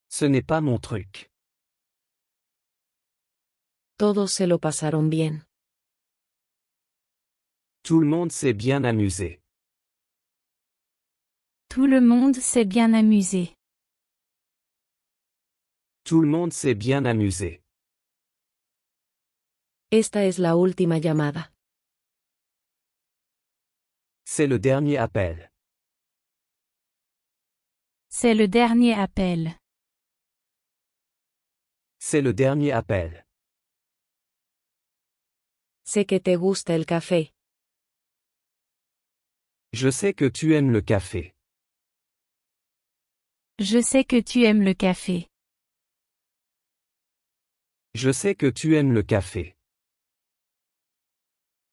B: Ce n'est pas mon truc.
A: Todos se lo pasaron bien.
B: Tout le monde s'est bien amusé.
C: Tout le monde s'est bien amusé.
B: Tout le monde s'est bien amusé.
A: Esta es la última llamada.
B: C'est le dernier appel.
C: C'est le dernier appel.
B: C'est le dernier appel.
A: Sé que te gusta el café.
B: Je sais que tu aimes le café.
C: Je sais que tu aimes le café.
B: Je sais que tu aimes le café.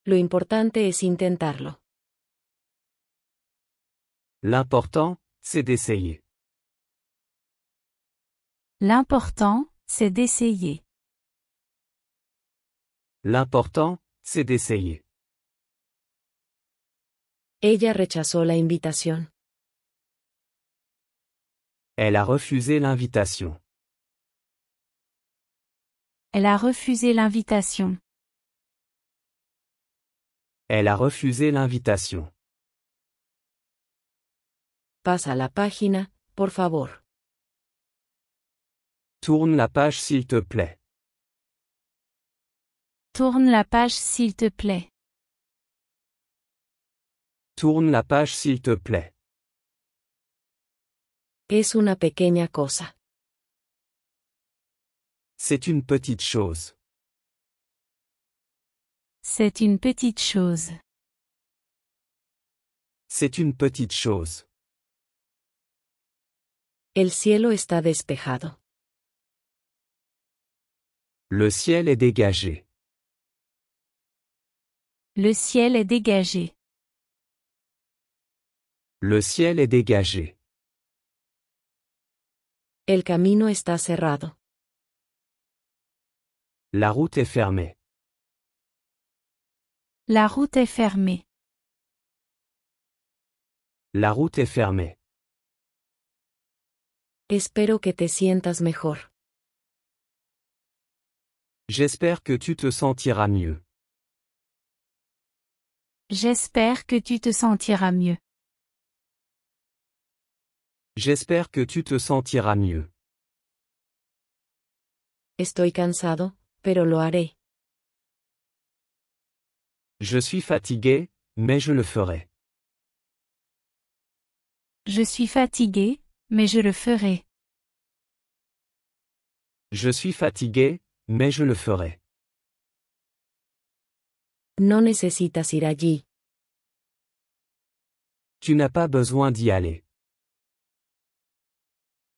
A: Lo importante es intentarlo.
B: L'important, c'est d'essayer.
C: L'important, c'est d'essayer.
B: L'important, c'est d'essayer.
A: Ella rechazó la invitación.
B: Elle a refusé l'invitation.
C: Elle a refusé l'invitation.
B: Elle a refusé l'invitation.
A: Pasa la página, por favor.
B: Tourne la page s'il te plaît.
C: Tourne la page s'il te plaît.
B: Tourne la page s'il te plaît.
A: Es una pequeña cosa.
B: C'est une petite chose.
C: C'est une petite chose.
B: C'est une petite chose.
A: El cielo está despejado.
B: Le ciel est dégagé.
C: Le ciel est dégagé.
B: Le ciel est dégagé.
A: El camino está cerrado.
B: La route est fermée.
C: La route est fermée.
B: La route est fermée.
A: Espero que te sientas mejor.
B: J'espère que tu te sentiras mieux.
C: J'espère que tu te sentiras mieux.
B: J'espère que tu te sentiras mieux.
A: Estoy cansado, pero lo haré.
B: Je suis fatigué, mais je le ferai.
C: Je suis fatigué, mais je le ferai.
B: Je suis fatigué, mais je le ferai.
A: No necesitas ir allí.
B: Tu n'as pas besoin d'y aller.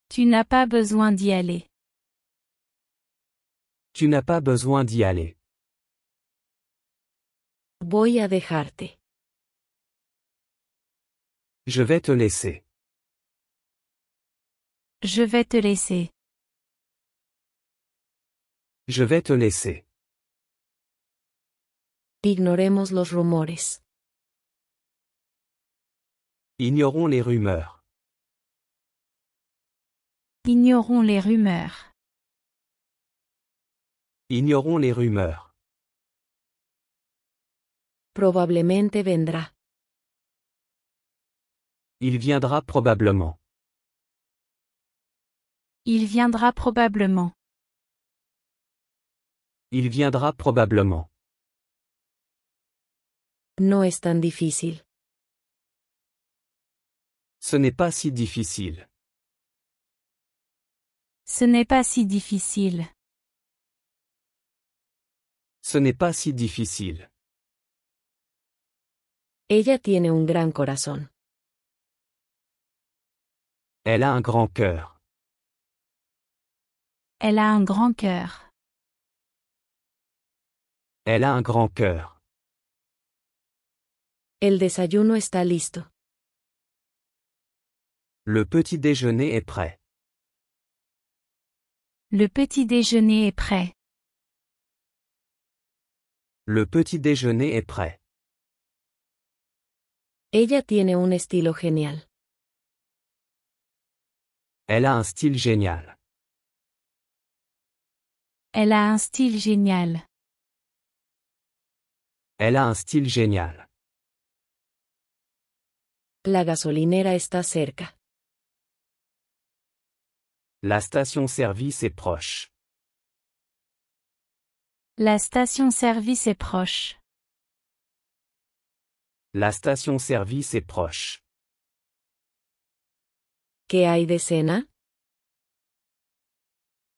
C: Tu n'as pas besoin d'y aller.
B: Tu n'as pas besoin d'y aller.
A: Voy a dejarte.
B: Je vais te laisser.
C: Je vais te laisser.
B: Je vais te laisser.
A: Ignoremos los rumores.
B: Ignorons les rumeurs.
C: Ignorons les rumeurs.
B: Ignorons les rumeurs.
A: Probablemente vendrá.
B: Il viendra probablement.
C: Il viendra probablement.
B: Il viendra probablement.
A: No es tan difícil.
B: Ce n'est pas si difficile.
C: Ce n'est pas si difficile.
B: Ce n'est pas si difficile.
A: Ella tiene un gran corazón.
B: Elle a un grand cœur.
C: Elle a un grand cœur.
B: Elle a un grand cœur.
A: El desayuno está listo.
B: Le petit déjeuner est prêt.
C: Le petit déjeuner est prêt.
B: Le petit déjeuner est prêt.
A: Ella tiene un estilo genial.
B: Elle a un style génial.
C: Elle a un style génial.
B: Elle a un style génial.
A: La gasolinera está cerca.
B: La station-service est proche.
C: La station-service est proche.
B: La station-service est proche.
A: ¿Qué hay de cena?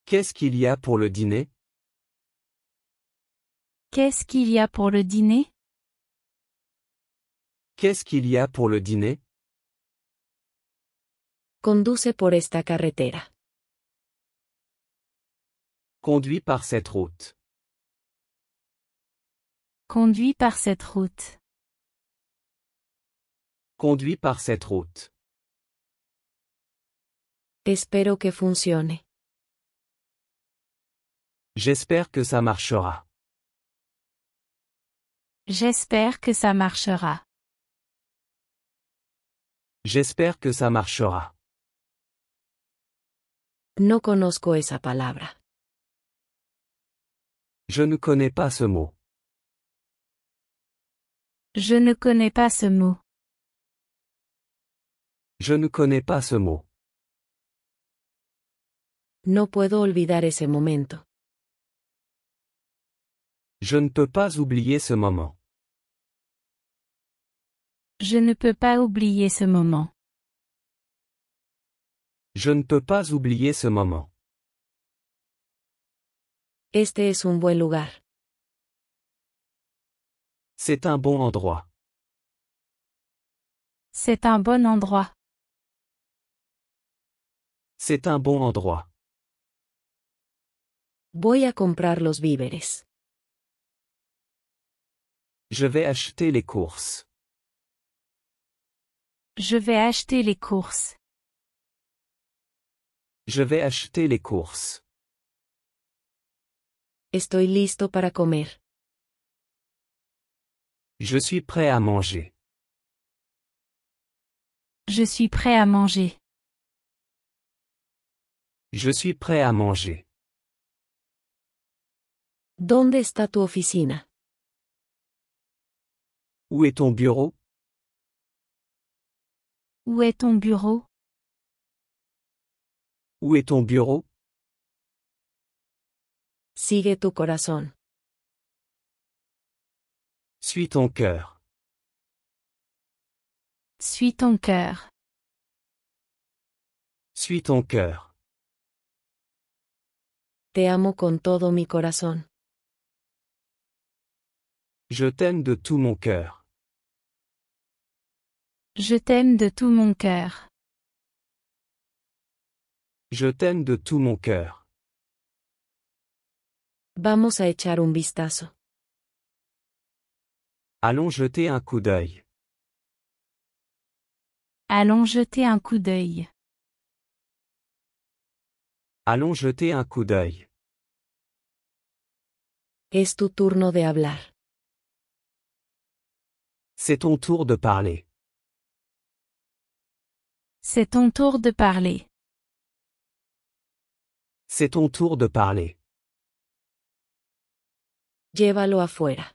B: Qu'est-ce qu'il y a pour le dîner?
C: Qu'est-ce qu'il y a pour le dîner?
B: Qu'est-ce qu'il y a pour le dîner?
A: Conduce por esta carretera.
B: Conduis par cette route.
C: Conduis par cette route.
B: Conduis par cette route.
A: Espero que funcione.
B: J'espère que ça marchera.
C: J'espère que ça marchera.
B: J'espère que ça marchera.
A: No conozco esa palabra.
B: Je ne connais pas ce mot.
C: Je ne connais pas ce mot.
B: Je ne connais pas ce mot.
A: No puedo olvidar ese momento.
B: Je ne peux pas oublier ce moment.
C: Je ne peux pas oublier ce moment.
B: Je ne peux pas oublier ce moment.
A: Este es un buen lugar.
B: C'est un bon endroit.
C: C'est un bon endroit.
B: C'est un bon endroit.
A: Voy a comprar los víveres.
B: Je vais acheter les courses.
C: Je vais acheter les courses.
B: Je vais acheter les courses.
A: Estoy listo para comer.
B: Je suis prêt à manger.
C: Je suis prêt à manger.
B: Je suis prêt à manger.
A: ¿Dónde está tu oficina?
B: Où est ton bureau?
C: Où est ton bureau?
B: Où est ton bureau?
A: Sigue tu corazón.
B: Suis ton cœur.
C: Suis ton cœur.
B: Suis ton cœur.
A: Te amo con todo mi corazón.
B: Je t'aime de tout mon cœur.
C: Je t'aime de tout mon cœur.
B: Je t'aime de tout mon cœur.
A: Vamos a echar un vistazo.
B: Allons jeter un coup d'œil.
C: Allons jeter un coup d'œil.
B: Allons jeter un coup d'œil.
A: Es tu turno de hablar.
B: C'est ton tour de parler.
C: C'est ton tour de parler.
B: C'est ton tour de parler.
A: Llévalo afuera.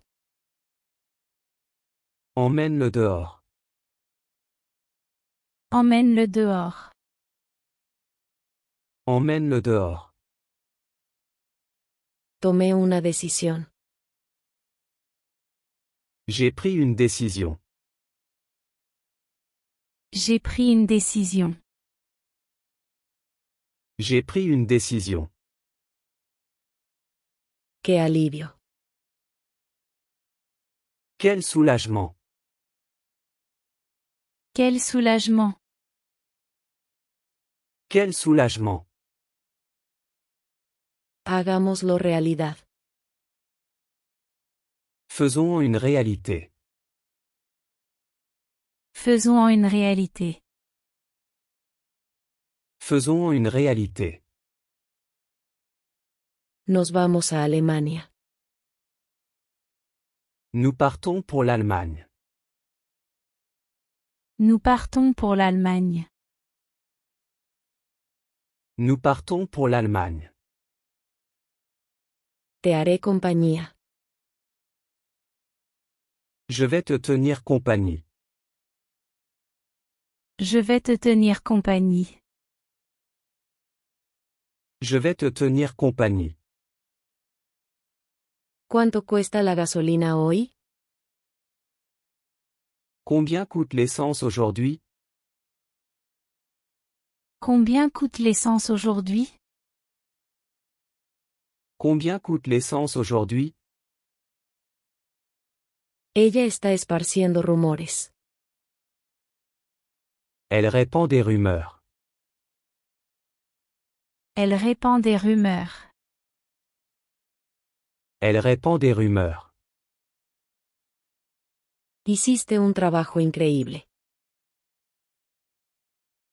B: Emmène-le dehors.
C: Emmène-le dehors.
B: Emmène-le dehors.
A: Tomé una decisión.
B: J'ai pris une décision.
C: J'ai pris une décision.
B: J'ai pris une décision.
A: Qué alivio.
B: Quel soulagement.
C: Quel soulagement.
B: Quel soulagement.
A: Hagámoslo realidad.
B: Faisons une réalité.
C: Faisons une réalité.
B: Faisons une réalité.
A: Nos vamos a Alemania.
B: Nous partons pour l'Allemagne.
C: Nous partons pour l'Allemagne.
B: Nous partons pour l'Allemagne.
A: Te haré compañía.
B: Je vais te tenir compagnie.
C: Je vais te tenir compagnie.
B: Je vais te tenir compagnie.
A: ¿Cuánto cuesta la gasolina hoy?
B: Combien coûte l'essence aujourd'hui?
C: Combien coûte l'essence aujourd'hui?
B: Combien coûte l'essence aujourd'hui?
A: Ella está esparciendo rumores.
B: Elle répand des rumeurs.
C: Elle répand des rumeurs.
B: Elle répand des rumeurs.
A: Hiciste un trabajo increíble.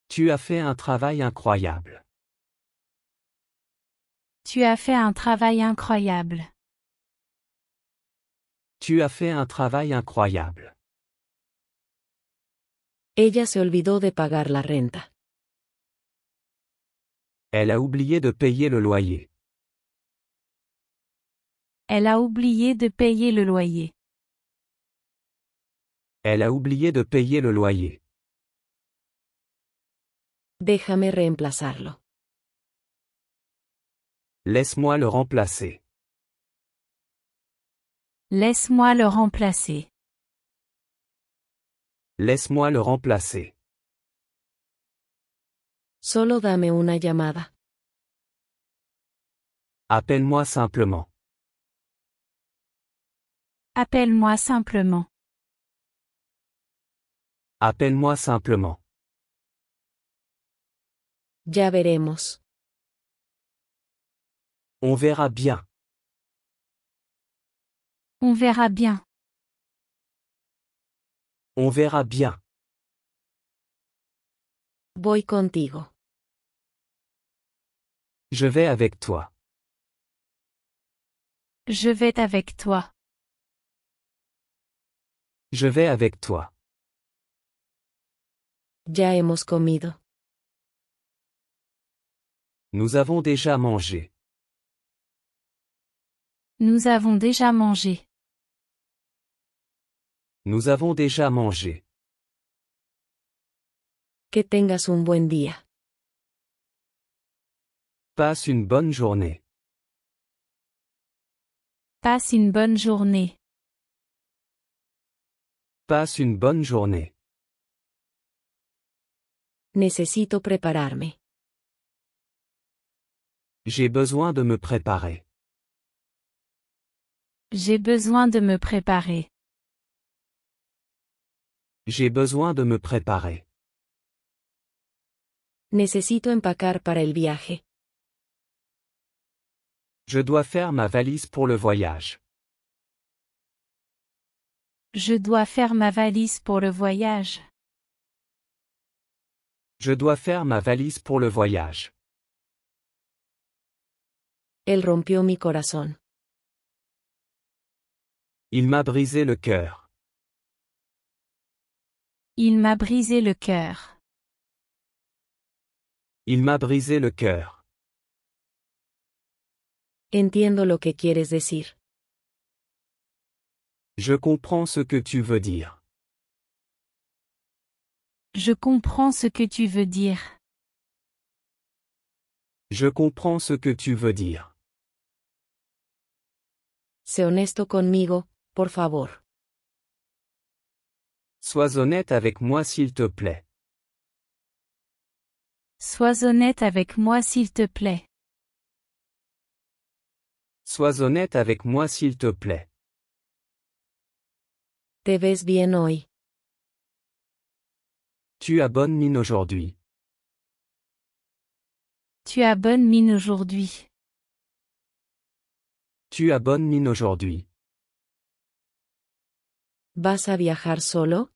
B: Tu as fait un travail incroyable.
C: Tu as fait un travail incroyable.
B: Tu as fait un travail incroyable.
A: Ella se olvidó de pagar la renta.
B: Elle a oublié de payer le loyer.
C: Elle a oublié de payer le loyer.
B: Elle a oublié de payer le loyer.
A: Déjame reemplazarlo.
B: Laisse-moi le remplacer.
C: Laisse-moi le remplacer.
B: Laisse-moi le remplacer.
A: Solo dame una llamada.
B: Appelle-moi simplement.
C: Appelle-moi simplement.
B: Appelle-moi simplement.
A: Ya veremos.
B: On verra bien.
C: On verra bien.
B: On verra bien.
A: Voy contigo.
B: Je vais avec toi.
C: Je vais avec toi.
B: Je vais avec toi.
A: Ya hemos comido.
B: Nous avons déjà mangé.
C: Nous avons déjà mangé.
B: Nous avons déjà mangé.
A: Que tengas un buen día.
B: Passe une bonne journée.
C: Passe une bonne journée.
B: Passe une bonne journée.
A: Necesito prepararme.
B: J'ai besoin de me préparer.
C: J'ai besoin de me préparer.
B: J'ai besoin de me préparer.
A: Necesito empacar para el viaje.
B: Je dois faire ma valise pour le voyage.
C: Je dois faire ma valise pour le voyage.
B: Je dois faire ma valise pour le voyage.
A: Él rompió mi corazón.
B: Il m'a brisé le cœur.
C: Il m'a brisé le cœur.
B: Il m'a brisé le cœur.
A: Entiendo lo que quieres decir.
B: Je comprends ce que tu veux dire.
C: Je comprends ce que tu veux dire.
B: Je comprends ce que tu veux dire.
A: Sé honesto conmigo, por favor.
B: Sois honnête avec moi s'il te plaît.
C: Sois honnête avec moi s'il te plaît.
B: Sois honnête avec moi s'il te plaît.
A: Te ves bien hoy.
B: Tu as bonne mine aujourd'hui.
C: Tu as bonne mine aujourd'hui.
B: Tu as bonne mine aujourd'hui.
A: ¿Vas a viajar solo?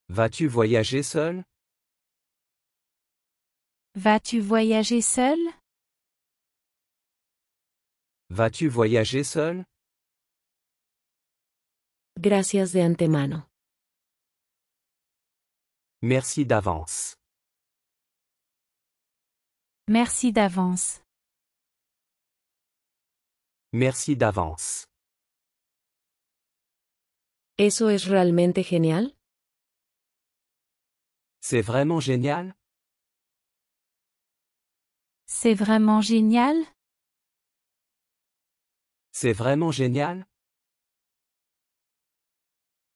B: Vas-tu voyager seul?
C: Vas-tu voyager seul?
B: Vas-tu voyager seul?
A: Gracias de antemano.
B: Merci d'avance.
C: Merci d'avance.
B: Merci d'avance.
A: ¿Eso es realmente genial?
B: C'est vraiment génial?
C: C'est vraiment génial?
B: C'est vraiment génial?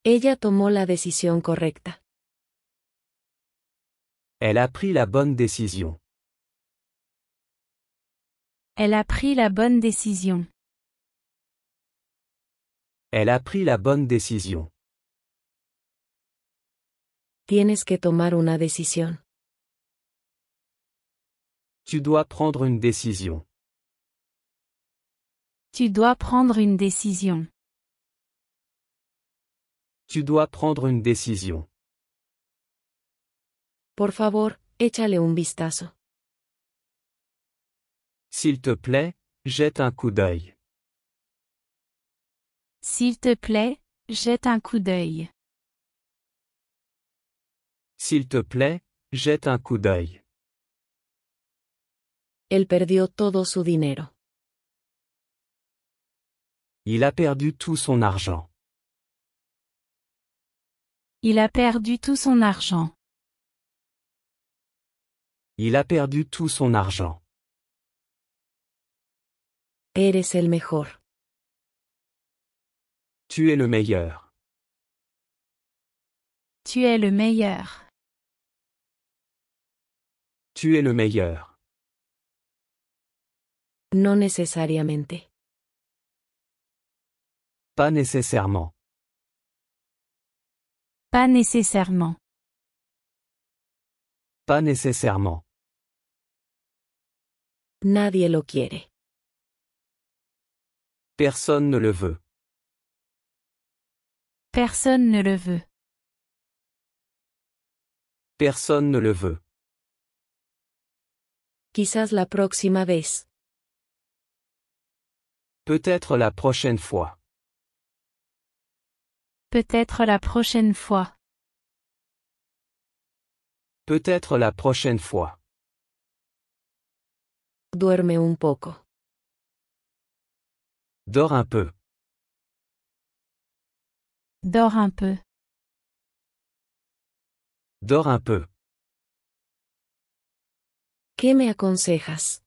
A: Ella tomó la decisión correcta.
B: Elle a pris la bonne décision.
C: Elle a pris la bonne décision.
B: Elle a pris la bonne décision.
A: Tienes que tomar una decisión.
B: Tu dois prendre une décision.
C: Tu dois prendre une décision.
B: Tu dois prendre une décision.
A: Por favor, échale un vistazo.
B: S'il te plaît, jette un coup d'œil.
C: S'il te plaît, jette un coup d'œil.
B: S'il te plaît, jette un coup d'œil.
A: Él perdió todo su dinero.
B: Il a perdu tout son argent.
C: Il a perdu tout son argent.
B: Il a perdu tout son argent.
A: Eres el mejor.
B: Tu es le meilleur.
C: Tu es le meilleur.
B: Tu es le meilleur.
A: No necesariamente.
B: Pas nécessairement.
C: Pas nécessairement.
B: Pas nécessairement.
A: Nadie lo quiere.
B: Personne ne le veut.
C: Personne ne le veut.
B: Personne ne le veut.
A: Quizás la próxima vez.
B: Peut-être la prochaine fois.
C: Peut-être la prochaine fois.
B: Peut-être la prochaine fois.
A: Duerme un poco.
B: Dors un peu.
C: Dors un peu.
B: Dors un peu.
A: ¿Qué me aconsejas?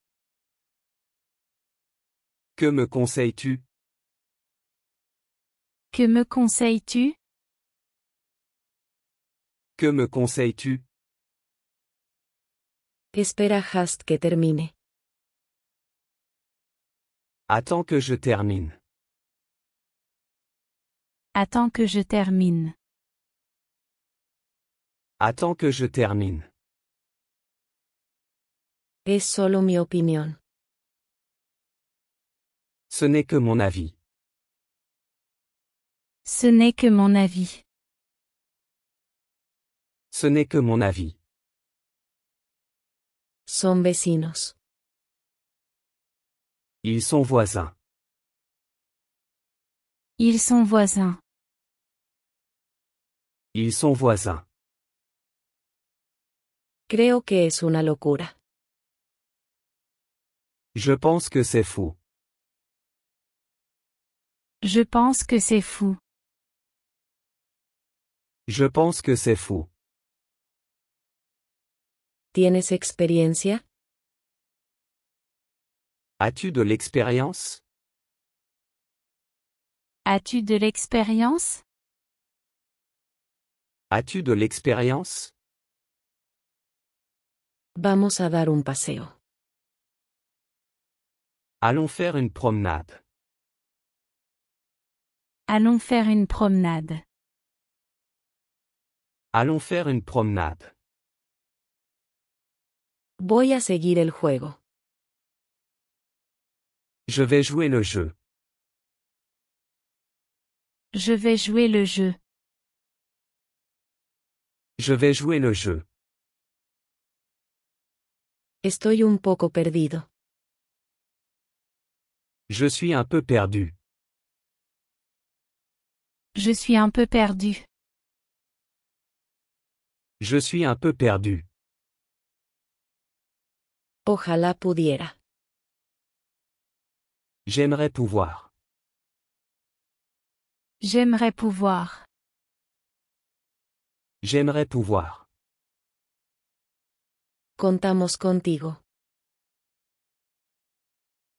B: Que me conseilles-tu?
C: Que me conseilles-tu?
B: Que me conseilles-tu?
A: Espera hasta que termine.
B: Attends que je termine.
C: Attends que je termine.
B: Attends que je termine.
A: Es solo mi opinión.
B: Ce n'est que mon avis.
C: Ce n'est que mon avis.
B: Ce n'est que mon avis.
A: Son vecinos.
B: Ils sont voisins.
C: Ils sont voisins.
B: Ils sont voisins.
A: Creo que es una locura.
B: Je pense que c'est fou.
C: Je pense que c'est fou.
B: Je pense que c'est fou.
A: ¿Tienes experiencia?
B: As-tu de l'expérience?
C: As-tu de l'expérience?
B: As-tu de l'expérience?
A: Vamos a dar un paseo.
B: Allons faire une promenade.
C: Allons faire une promenade.
B: Allons faire une promenade.
A: Voy a seguir el juego.
B: Je vais jouer le jeu.
C: Je vais jouer le jeu.
B: Je vais jouer le jeu.
A: Estoy un poco perdido.
B: Je suis un peu perdu.
C: Je suis un peu perdu.
B: Je suis un peu perdu.
A: Ojalá pudiera.
B: J'aimerais pouvoir.
C: J'aimerais pouvoir.
B: J'aimerais pouvoir.
A: Contamos contigo.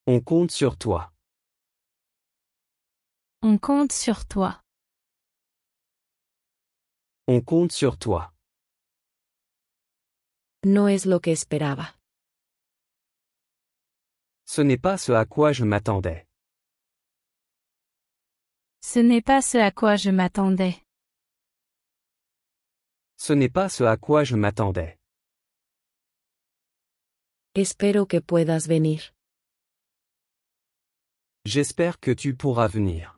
B: On compte sur toi.
C: On compte sur toi.
B: On compte sur toi.
A: No es lo que esperaba.
B: Ce n'est pas ce à quoi je m'attendais.
C: Ce n'est pas ce à quoi je m'attendais.
B: Ce n'est pas ce à quoi je m'attendais.
A: Espero que puedas venir.
B: J'espère que tu pourras venir.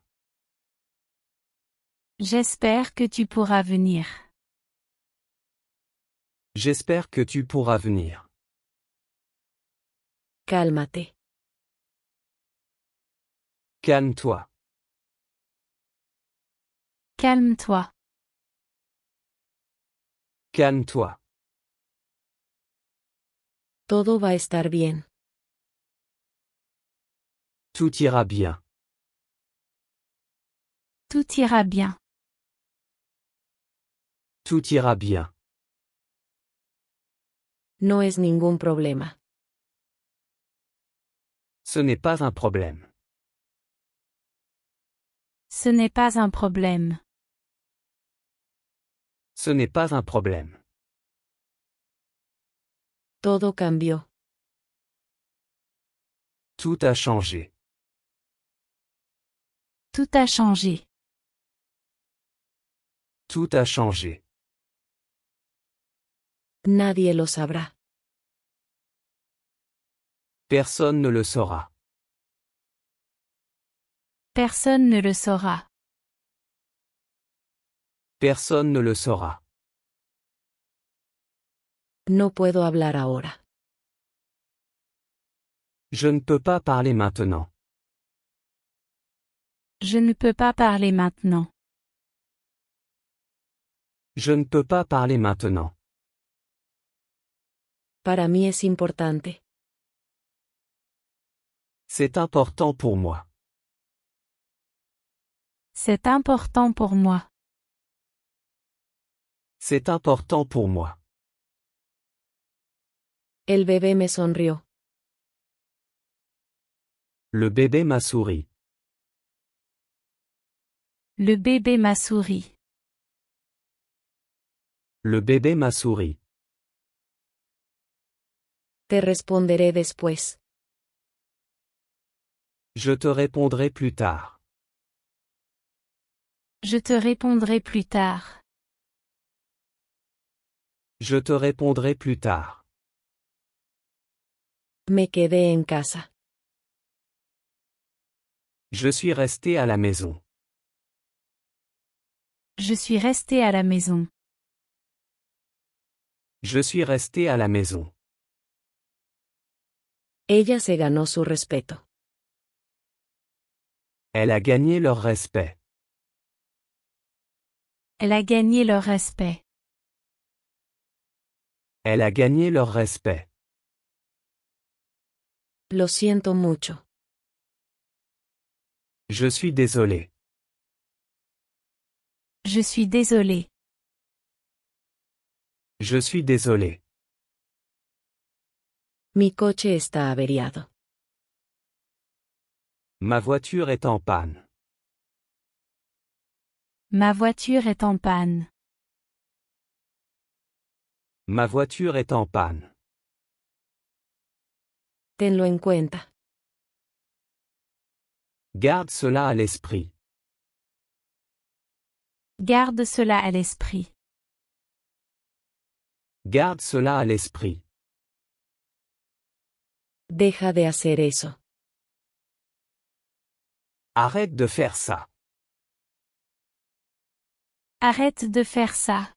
C: J'espère que tu pourras venir.
B: J'espère que tu pourras venir.
A: Cálmate.
B: Calme-toi.
C: Calme-toi.
B: Calme-toi.
A: Todo va a estar bien.
B: Tout ira bien.
C: Tout ira bien.
B: Tout ira bien.
A: No es ningún problema.
B: Ce n'est pas un problème.
C: Ce n'est pas un problème.
B: Ce n'est pas un problème.
A: Todo cambió.
B: Tout a changé.
C: Tout a changé.
B: Tout a changé.
A: Nadie lo sabrá.
B: Personne ne le saura.
C: Personne ne le saura.
B: Personne ne le saura.
A: No puedo hablar ahora.
B: Je ne peux pas parler maintenant.
C: Je ne peux pas parler maintenant.
B: Je ne peux pas parler maintenant.
A: Para mí es importante.
B: C'est important pour moi.
C: C'est important pour moi.
B: C'est important pour moi.
A: El bebé me sonrió.
B: Le bébé m'a souri.
C: Le bébé m'a souri.
B: Le bébé m'a souri.
A: Te responderé después.
B: Je te répondrai plus tard.
C: Je te répondrai plus tard.
B: Je te répondrai plus tard.
A: Me quedé en casa.
B: Je suis resté à la maison.
C: Je suis resté à la maison.
B: Je suis resté à la maison.
A: Ella se ganó su respeto.
B: Elle a gagné leur respect.
C: Elle a gagné leur respect.
B: Elle a gagné leur respect.
A: Lo siento mucho.
B: Je suis désolé.
C: Je suis désolé.
B: Je suis désolé.
A: Mi coche está averiado.
B: Ma voiture est en panne.
C: Ma voiture est en panne.
B: Ma voiture est en panne.
A: Tenlo en cuenta.
B: Garde cela à l'esprit.
C: Garde cela à l'esprit.
B: Garde cela à l'esprit.
A: Deja de hacer eso.
B: Arrête de faire ça.
C: Arrête de faire ça.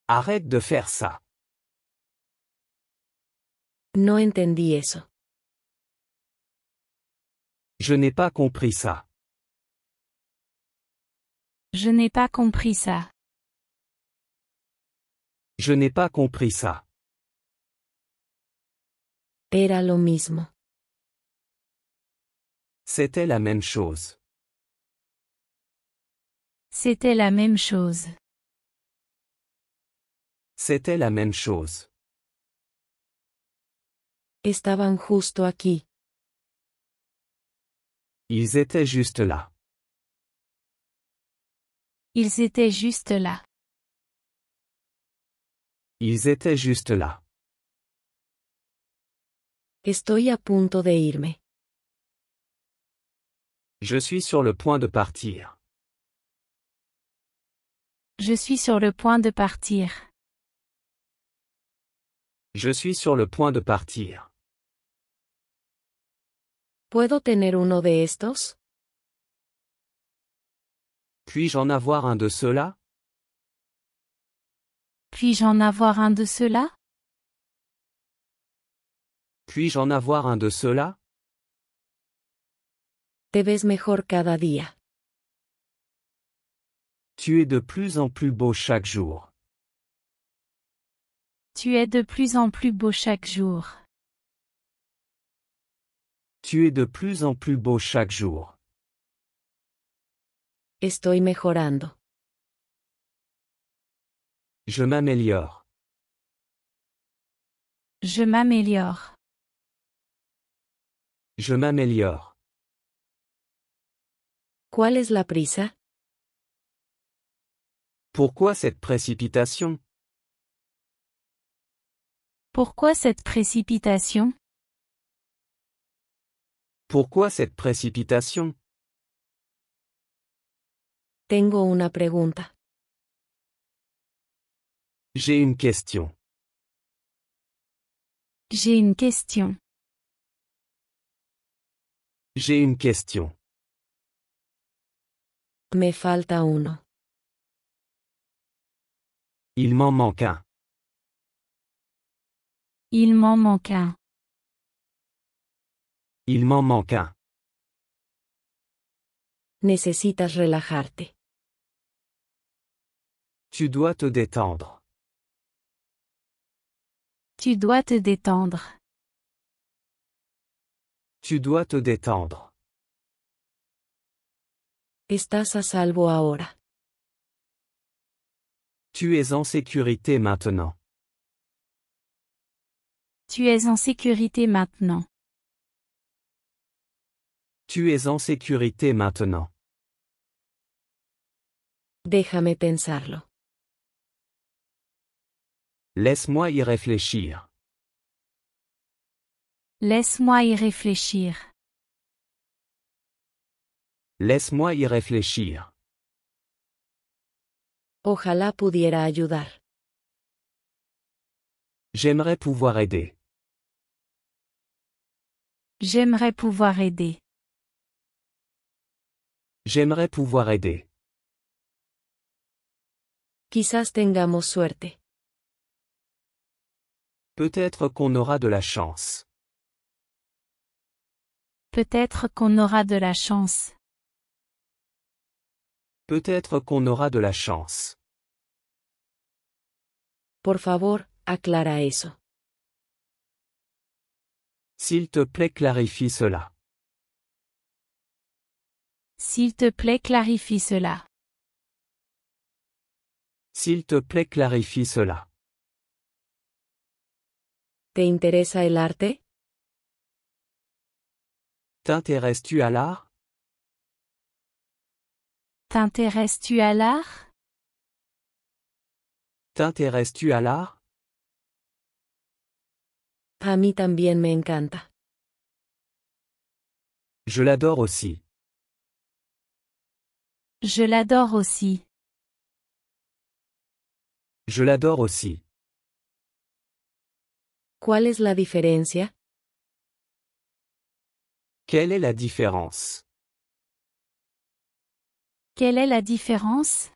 B: Arrête de faire ça.
A: No entendí eso.
B: Je n'ai pas compris ça.
C: Je n'ai pas compris ça.
B: Je n'ai pas compris ça.
A: Era lo mismo.
B: C'était la même chose.
C: C'était la même chose.
B: C'était la même chose.
A: Estaban justo aquí.
B: Ils étaient juste là.
C: Ils étaient juste là.
B: Ils étaient juste là.
A: Estoy a punto de irme.
B: Je suis sur le point de partir.
C: Je suis sur le point de partir.
B: Je suis sur le point de partir.
A: ¿Puedo tener uno de estos?
B: Puis-je en avoir un de ceux-là?
C: Puis-je en avoir un de ceux-là?
B: Puis-je en avoir un de ceux-là?
A: Te ves mejor cada día.
B: Tu es de plus en plus beau chaque jour.
C: Tu es de plus en plus beau chaque jour.
B: Tu es de plus en plus beau chaque jour.
A: Estoy mejorando.
B: Je m'améliore.
C: Je m'améliore.
B: Je m'améliore.
A: ¿Cuál es la prisa?
B: Pourquoi cette précipitation?
C: Pourquoi cette précipitation?
B: Pourquoi cette précipitation?
A: Tengo una pregunta.
B: J'ai une question.
C: J'ai une question.
B: J'ai une question.
A: Me falta uno.
B: Il m'en manque un.
C: Il m'en manque un.
B: Il m'en manque un.
A: Necesitas relajarte.
B: Tu dois te détendre.
C: Tu dois te détendre.
B: Tu dois te détendre.
A: Estás a salvo ahora.
B: Tu es en sécurité maintenant.
C: Tu es en sécurité maintenant.
B: Tu es en sécurité maintenant.
A: Déjame pensarlo.
B: Laisse-moi y réfléchir.
C: Laisse-moi y réfléchir.
B: Laisse-moi y réfléchir.
A: Ojalá pudiera ayudar.
B: J'aimerais pouvoir aider.
C: J'aimerais pouvoir aider.
B: J'aimerais pouvoir aider.
A: Quizás tengamos suerte.
B: Peut-être qu'on aura de la chance.
C: Peut-être qu'on aura de la chance.
B: Peut-être qu'on aura de la chance.
A: Por favor, aclara eso.
B: S'il te plaît, clarifie cela.
C: S'il te plaît, clarifie cela.
B: S'il te plaît, clarifie cela.
A: ¿Te interesa el arte?
B: T'intéresses-tu à l'art?
C: T'intéresses-tu à l'art?
B: T'intéresses-tu à l'art?
A: A mí también me encanta.
B: Je l'adore aussi.
C: Je l'adore aussi.
B: Je l'adore aussi.
A: ¿Cuál es la diferencia?
B: Quelle est la différence?
C: Quelle est la différence?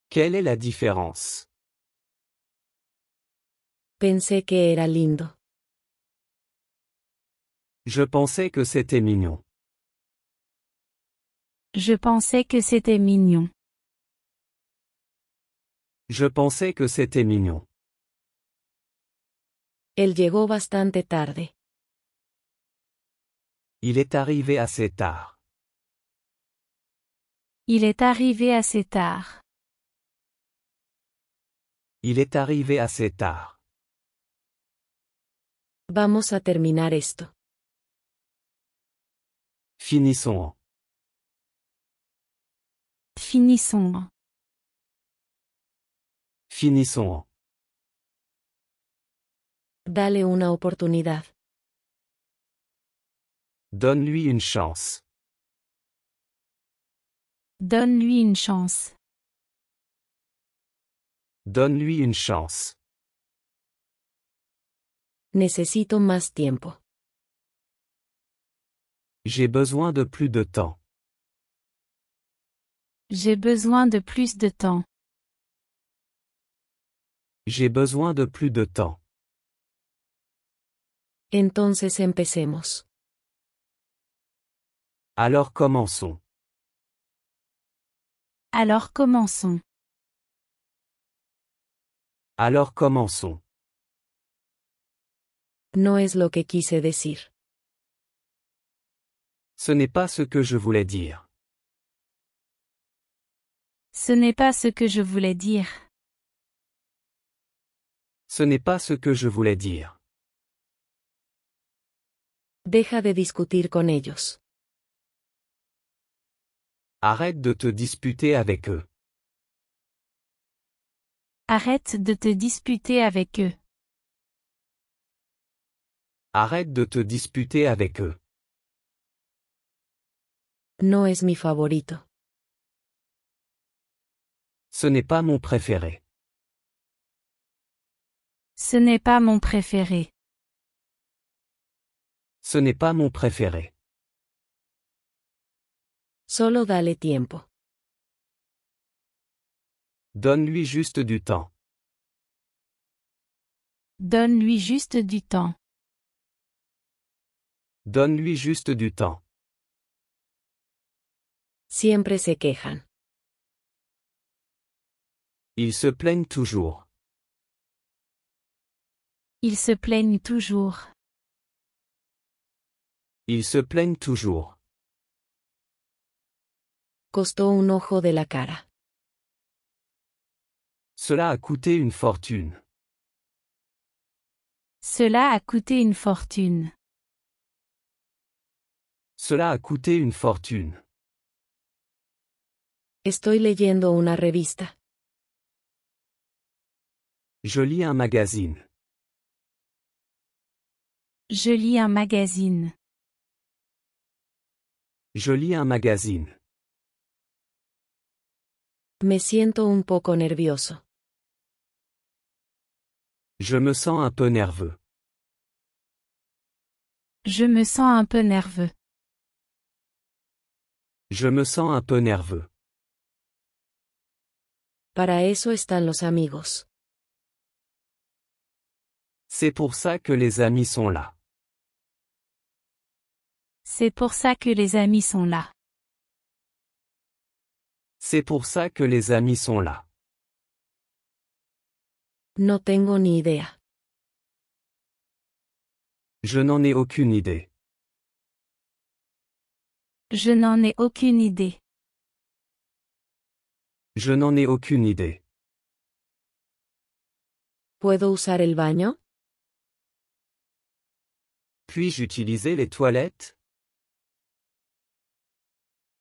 B: Quelle est la différence?
A: Pensé que era lindo.
B: Je pensais que c'était mignon.
C: Je pensais que c'était mignon.
B: Je pensais que c'était mignon.
A: Él llegó bastante tarde.
B: Il est arrivé assez tard.
C: Il est arrivé assez tard.
B: Il est arrivé assez tard.
A: Vamos a terminar esto.
B: Finissons.
C: Finissons.
B: Finissons.
A: Dale una oportunidad.
B: Donne-lui une chance.
C: Donne-lui une chance.
B: Donne-lui une chance.
A: Necesito más tiempo.
B: J'ai besoin de plus de temps.
C: J'ai besoin de plus de temps.
B: J'ai besoin de plus de temps.
A: Entonces empecemos.
B: Alors commençons.
C: Alors commençons.
B: Alors commençons.
A: No es lo que quise decir.
B: Ce n'est pas ce que je voulais dire.
C: Ce n'est pas ce que je voulais dire.
B: Ce n'est pas ce que je voulais dire.
A: Deja de discutir con ellos.
B: Arrête de te disputer avec eux.
C: Arrête de te disputer avec eux.
B: Arrête de te disputer avec eux.
A: No es mi favorito.
B: Ce n'est pas mon préféré.
C: Ce n'est pas mon préféré.
B: Ce n'est pas mon préféré.
A: Solo dale tiempo.
B: Donne-lui juste du temps.
C: Donne-lui juste du temps.
B: Donne-lui juste du temps.
A: Siempre se quejan.
B: Ils se plaignent toujours.
C: Ils se plaignent toujours.
B: Ils se plaignent toujours.
A: Costó un ojo de la cara.
B: Cela a coûté une fortune.
C: Cela a coûté une fortune.
B: Cela a coûté une fortune.
A: Estoy leyendo una revista.
B: Je lis un magazine.
C: Je lis un magazine.
B: Je lis un magazine.
A: Me siento un poco nervioso.
B: Je me sens un peu nerveux.
C: Je me sens un peu nerveux.
B: Je me sens un peu nerveux.
A: Para eso están los amigos.
B: C'est pour ça que les amis sont là.
C: C'est pour ça que les amis sont là.
B: C'est pour ça que les amis sont là.
A: No tengo ni idea.
B: Je n'en ai aucune idée.
C: Je n'en ai aucune idée.
B: Je n'en ai aucune idée.
A: ¿Puedo usar el baño?
B: Puis-je utiliser les toilettes?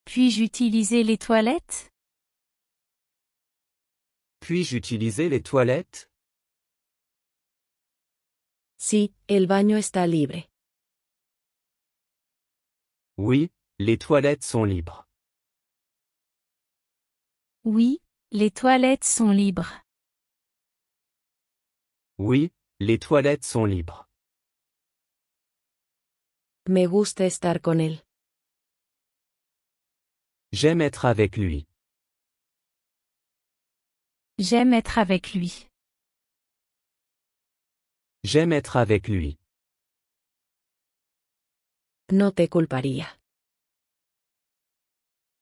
C: Puis-je utiliser les toilettes?
B: Puis-je utiliser les toilettes?
A: Sí, el baño está libre.
B: Oui, les toilettes sont libres.
C: Oui, les toilettes sont libres.
B: Oui, les toilettes sont libres.
A: Me gusta estar con él.
B: J'aime être avec lui.
C: J'aime être avec lui.
B: J'aime être avec lui.
A: No te culparía.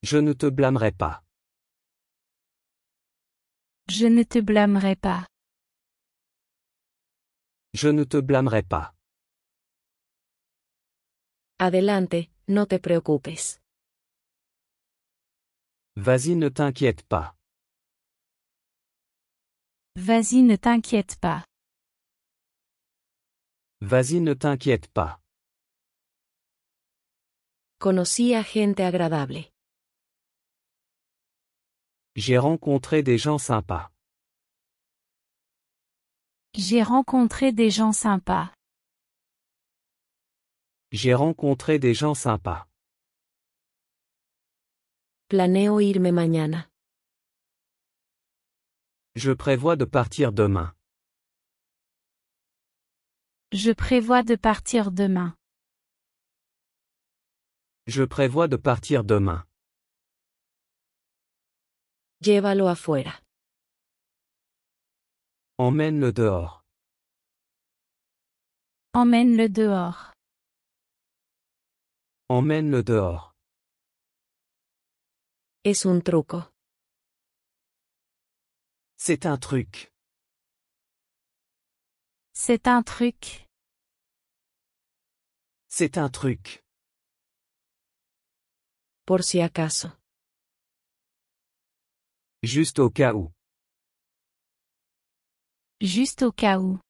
B: Je ne te blâmerai pas.
C: Je ne te blâmerai pas.
B: Je ne te blâmerai pas.
A: Adelante, no te preocupes.
B: Vas-y, ne t'inquiète pas.
C: Vas-y, ne t'inquiète pas.
B: Vas-y, ne t'inquiète pas.
A: Conocí a gente agradable.
B: J'ai rencontré des gens sympas.
C: J'ai rencontré des gens sympas.
B: J'ai rencontré des gens sympas.
A: Planeo irme mañana.
B: Je prévois de partir demain.
C: Je prévois de partir demain.
B: Je prévois de partir demain.
A: Llévalo afuera.
B: Emmène-le dehors.
C: Emmène-le dehors.
B: Emmène-le dehors.
A: Es un truco.
B: C'est un truc.
C: C'est un truc.
B: C'est un truc.
A: Por si acaso.
B: Juste au cas où.
C: Juste au cas où.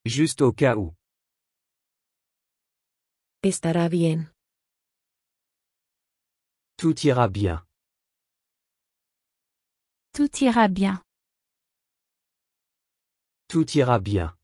B: Juste au cas où.
A: Estará bien.
B: Tout ira bien.
C: Tout ira bien.
B: Tout ira bien.